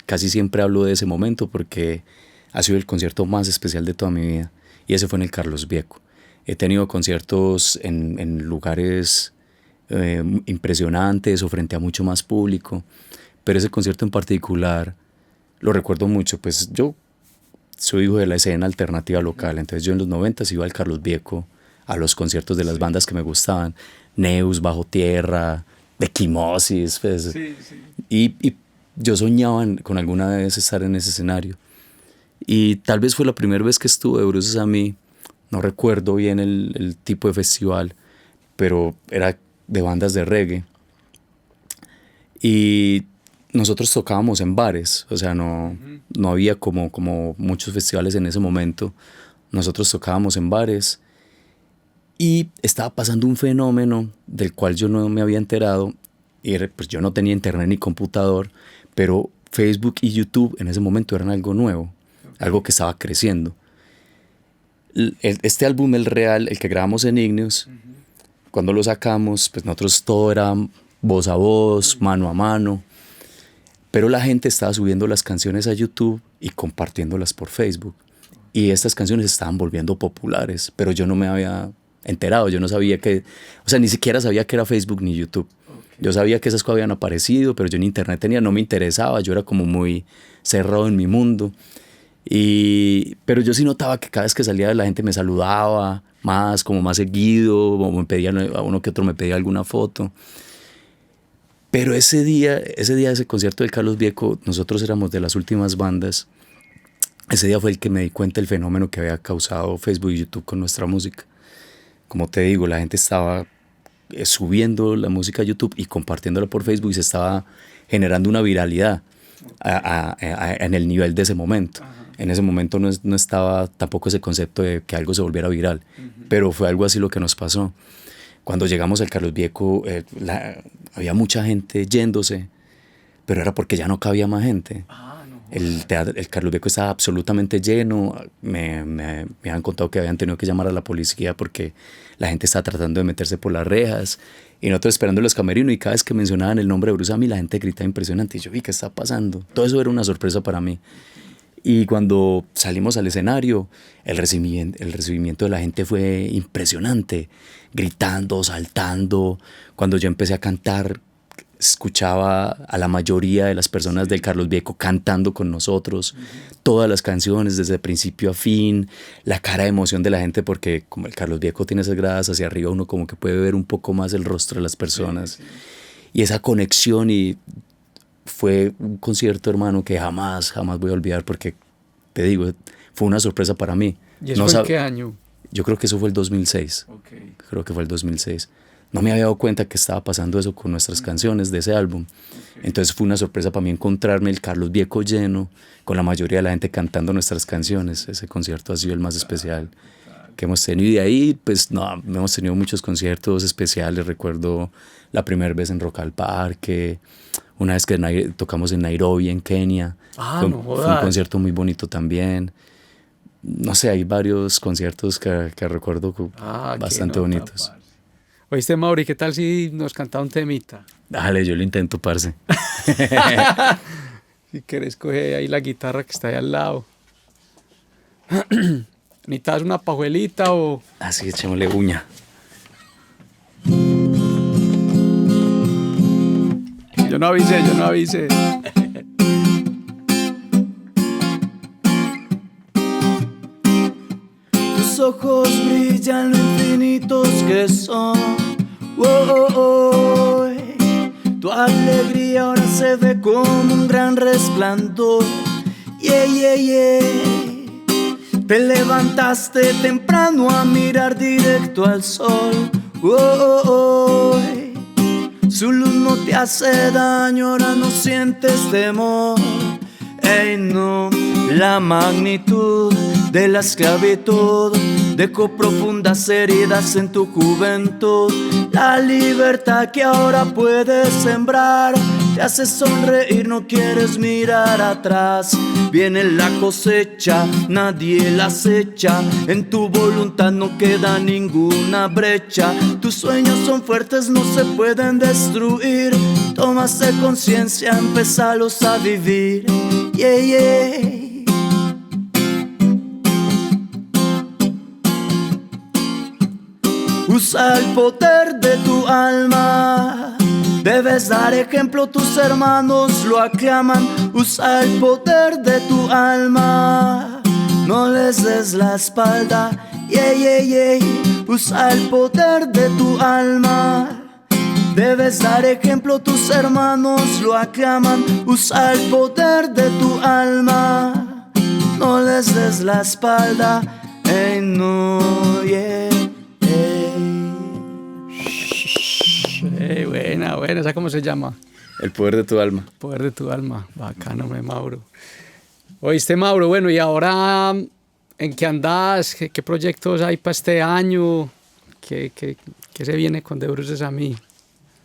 casi siempre hablo de ese momento porque ha sido el concierto más especial de toda mi vida, y ese fue en el Carlos Bieco. He tenido conciertos en lugares impresionantes o frente a mucho más público, pero ese concierto en particular lo recuerdo mucho. Pues yo soy hijo de la escena alternativa local, entonces yo en los 90s iba al Carlos Bieco a los conciertos de las bandas que me gustaban, Neus, Bajo Tierra, Equimosis, pues. Y yo soñaba con alguna vez estar en ese escenario. Y tal vez fue la primera vez que estuve, bruces a mí, no recuerdo bien el tipo de festival, pero era de bandas de reggae. Y nosotros tocábamos en bares, o sea, no había como muchos festivales en ese momento. Nosotros tocábamos en bares y estaba pasando un fenómeno del cual yo no me había enterado. Y pues yo no tenía internet ni computador, pero Facebook y YouTube en ese momento eran algo nuevo, algo que estaba creciendo. Este álbum, El Real, el que grabamos en Igneous, cuando lo sacamos, pues nosotros todo era voz a voz, mano a mano, pero la gente estaba subiendo las canciones a YouTube y compartiéndolas por Facebook, y estas canciones se estaban volviendo populares, pero yo no me había enterado, yo no sabía que, o sea, ni siquiera sabía que era Facebook ni YouTube. Yo sabía que esas cosas habían aparecido, pero yo en internet no me interesaba, yo era como muy cerrado en mi mundo. Pero yo sí notaba que cada vez que salía la gente me saludaba más, como más seguido, o me pedía, a uno que otro me pedía alguna foto. Pero ese día de ese concierto del Carlos Bieco, nosotros éramos de las últimas bandas. Ese día fue el que me di cuenta del fenómeno que había causado Facebook y YouTube con nuestra música. Como te digo, la gente estaba subiendo la música a YouTube y compartiéndola por Facebook, y se estaba generando una viralidad en el nivel de ese momento. En ese momento no estaba tampoco ese concepto de que algo se volviera viral, pero fue algo así lo que nos pasó. Cuando llegamos al Carlos Bieco, había mucha gente yéndose, pero era porque ya no cabía más gente. El Carlos Bieco estaba absolutamente lleno. Me han contado que habían tenido que llamar a la policía porque la gente estaba tratando de meterse por las rejas, y nosotros esperando los camerinos, y cada vez que mencionaban el nombre de Bruce Amy, la gente gritaba impresionante, y yo vi, ¿qué está pasando? Todo eso era una sorpresa para mí. Y cuando salimos al escenario, el recibimiento de la gente fue impresionante, gritando, saltando. Cuando yo empecé a cantar, escuchaba a la mayoría de las personas del Carlos Bieco cantando con nosotros, todas las canciones desde principio a fin, la cara de emoción de la gente, porque como el Carlos Bieco tiene esas gradas hacia arriba, uno como que puede ver un poco más el rostro de las personas, y esa conexión. Y fue un concierto, hermano, que jamás voy a olvidar, porque te digo, fue una sorpresa para mí. ¿Y eso fue en qué año? Yo creo que eso fue el 2006. Creo que fue el 2006. No me había dado cuenta que estaba pasando eso con nuestras canciones de ese álbum. Entonces fue una sorpresa para mí encontrarme el Carlos Bieco lleno, con la mayoría de la gente cantando nuestras canciones. Ese concierto ha sido el más especial que hemos tenido. Y de ahí, pues, no, hemos tenido muchos conciertos especiales. Recuerdo la primera vez en Rock al Parque, una vez que tocamos en Nairobi, en Kenia. Fue un concierto muy bonito también. No sé, hay varios conciertos que recuerdo bastante bonitos. Oíste, Mauri, ¿qué tal si nos canta un temita? Dale, yo lo intento, parce. Si quieres, coge ahí la guitarra que está ahí al lado. ¿Necesitas una pajuelita o...? Así, echémosle uña. Yo no avisé. Tus ojos brillan lo infinitos que son. Oh, oh, oh. Tu alegría ahora se ve como un gran resplandor. Yeah, yeah, yeah. Te levantaste temprano a mirar directo al sol. Oh, oh, oh. Su luz no te hace daño, ahora no sientes temor. Ey, no, la magnitud de la esclavitud dejó profundas heridas en tu juventud. La libertad que ahora puedes sembrar te hace sonreír, no quieres mirar atrás. Viene la cosecha, nadie la acecha. En tu voluntad no queda ninguna brecha. Tus sueños son fuertes, no se pueden destruir. Tómase conciencia, empezalos a vivir. Yeah, yeah. Usa el poder de tu alma. Debes dar ejemplo, tus hermanos lo aclaman. Usa el poder de tu alma. No les des la espalda. Yeah, yeah, yeah. Usa el poder de tu alma. Debes dar ejemplo, tus hermanos lo aclaman. Usa el poder de tu alma. No les des la espalda. Hey, no, yeah. Buena, buena. ¿Esa cómo se llama? El poder de tu alma. Poder de tu alma. Bacano, Mauro. Oíste, Mauro. Bueno, y ahora, ¿en qué andás? ¿Qué proyectos hay para este año? ¿Qué se viene con De Bruces a mí?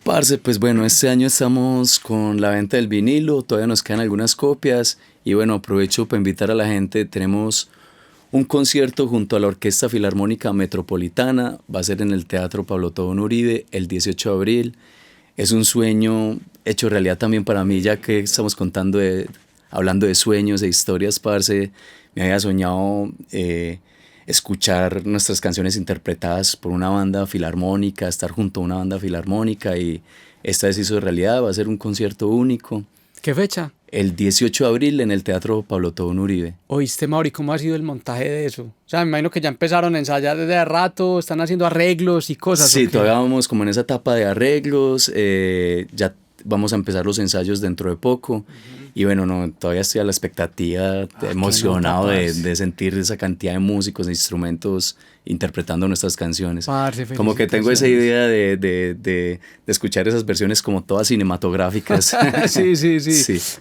Parce, pues bueno, este año estamos con la venta del vinilo, todavía nos quedan algunas copias y bueno, aprovecho para invitar a la gente, tenemos un concierto junto a la Orquesta Filarmónica Metropolitana, va a ser en el Teatro Pablo Tobón Uribe el 18 de abril, es un sueño hecho realidad también para mí, ya que estamos hablando de sueños e historias, parce, me había soñado escuchar nuestras canciones interpretadas por una banda filarmónica, estar junto a una banda filarmónica y esta vez hizo realidad, va a ser un concierto único. ¿Qué fecha? El 18 de abril en el Teatro Pablo Tobón Uribe. Oíste, Mauri, ¿cómo ha sido el montaje de eso? O sea, me imagino que ya empezaron a ensayar desde hace rato, están haciendo arreglos y cosas. Sí, todavía vamos como en esa etapa de arreglos, ya vamos a empezar los ensayos dentro de poco. Y bueno, no, todavía estoy a la expectativa, emocionado de sentir esa cantidad de músicos e instrumentos interpretando nuestras canciones. Parce, como que tengo esa idea de escuchar esas versiones como todas cinematográficas. Sí.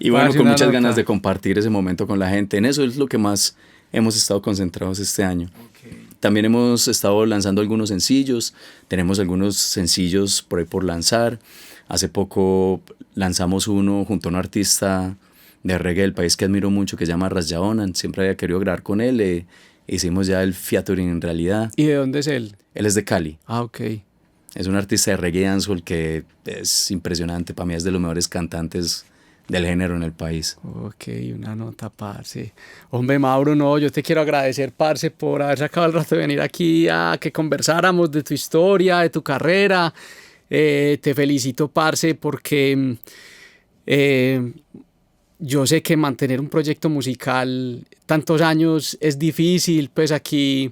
Y bueno, con muchas ganas de compartir ese momento con la gente. En eso es lo que más hemos estado concentrados este año. Okay. También hemos estado lanzando algunos sencillos, tenemos algunos sencillos por ahí por lanzar. Hace poco lanzamos uno junto a un artista de reggae del país que admiro mucho, que se llama Ras Jonan. Siempre había querido grabar con él. Hicimos ya el featuring en realidad. ¿Y de dónde es él? Él es de Cali. Ah, ok. Es un artista de reggae dancehall que es impresionante. Para mí es de los mejores cantantes del género en el país. Ok, una nota, parce. Hombre, Mauro, no, yo te quiero agradecer, parce, por haber sacado el rato de venir aquí a que conversáramos de tu historia, de tu carrera. Te felicito, parce, porque yo sé que mantener un proyecto musical tantos años es difícil. Pues aquí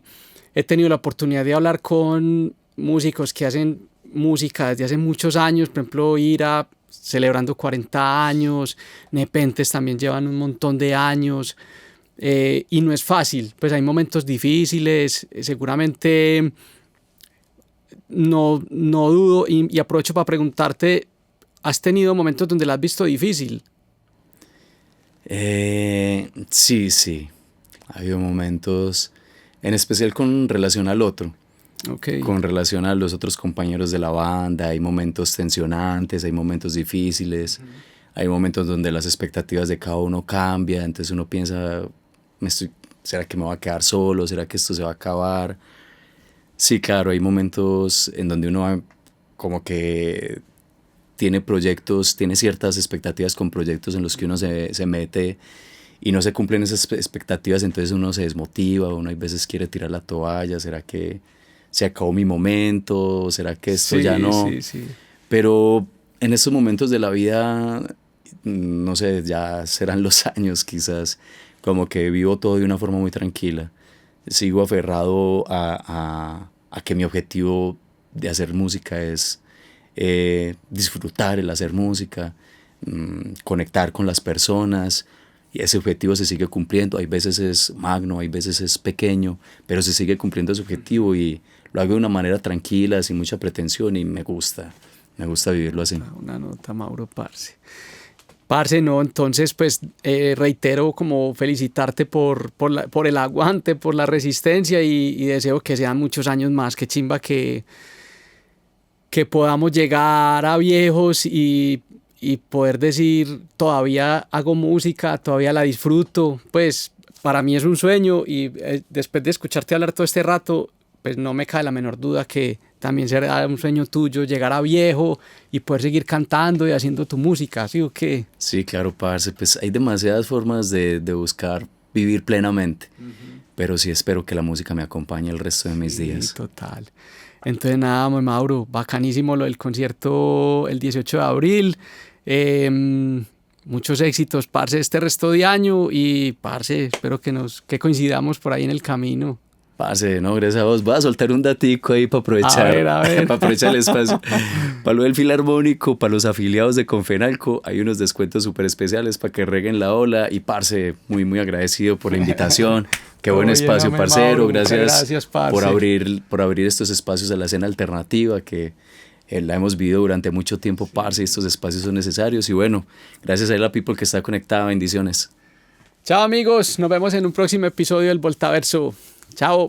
he tenido la oportunidad de hablar con músicos que hacen música desde hace muchos años, por ejemplo, Ira celebrando 40 años, Nepentes también llevan un montón de años, y no es fácil, pues hay momentos difíciles, seguramente. No dudo y aprovecho para preguntarte, ¿has tenido momentos donde la has visto difícil? Sí. Ha habido momentos, en especial con relación al otro. Okay. Con relación a los otros compañeros de la banda, hay momentos tensionantes, hay momentos difíciles, hay momentos donde las expectativas de cada uno cambian, entonces uno piensa, ¿será que me voy a quedar solo? ¿Será que esto se va a acabar? Sí, claro, hay momentos en donde uno como que tiene proyectos, tiene ciertas expectativas con proyectos en los que uno se mete y no se cumplen esas expectativas, entonces uno se desmotiva, uno a veces quiere tirar la toalla, ¿será que se acabó mi momento? ¿Será que esto ya no? Sí. Pero en estos momentos de la vida, no sé, ya serán los años quizás, como que vivo todo de una forma muy tranquila. Sigo aferrado a que mi objetivo de hacer música es disfrutar el hacer música, conectar con las personas, y ese objetivo se sigue cumpliendo. Hay veces es magno, hay veces es pequeño, pero se sigue cumpliendo ese objetivo y lo hago de una manera tranquila, sin mucha pretensión, y me gusta vivirlo así. Una nota, Mauro, parce. Parce, no, entonces pues reitero como felicitarte por el aguante, por la resistencia y deseo que sean muchos años más. Qué chimba que podamos llegar a viejos y poder decir todavía hago música, todavía la disfruto. Pues para mí es un sueño y después de escucharte hablar todo este rato, pues no me cabe la menor duda que también será un sueño tuyo llegar a viejo y poder seguir cantando y haciendo tu música, ¿sí o qué? Sí, claro, parce, pues hay demasiadas formas de buscar vivir plenamente, pero sí espero que la música me acompañe el resto de mis días. Total. Entonces nada, Mauro, bacanísimo lo del concierto el 18 de abril, muchos éxitos, parce, este resto de año y, parce, espero que coincidamos por ahí en el camino. Parce, no, gracias a vos. Voy a soltar un datico ahí para aprovechar, a ver. para aprovechar el espacio. Para lo del Filarmónico, para los afiliados de Confenalco, hay unos descuentos súper especiales para que reguen la ola. Y parce, muy, muy agradecido por la invitación. Qué buen espacio, parcero. Mauro, gracias parce. por abrir estos espacios a la escena alternativa que la hemos vivido durante mucho tiempo, parce. Estos espacios son necesarios. Y bueno, gracias a la people que está conectada. Bendiciones. Chao amigos, nos vemos en un próximo episodio del Voltaverso. Chao.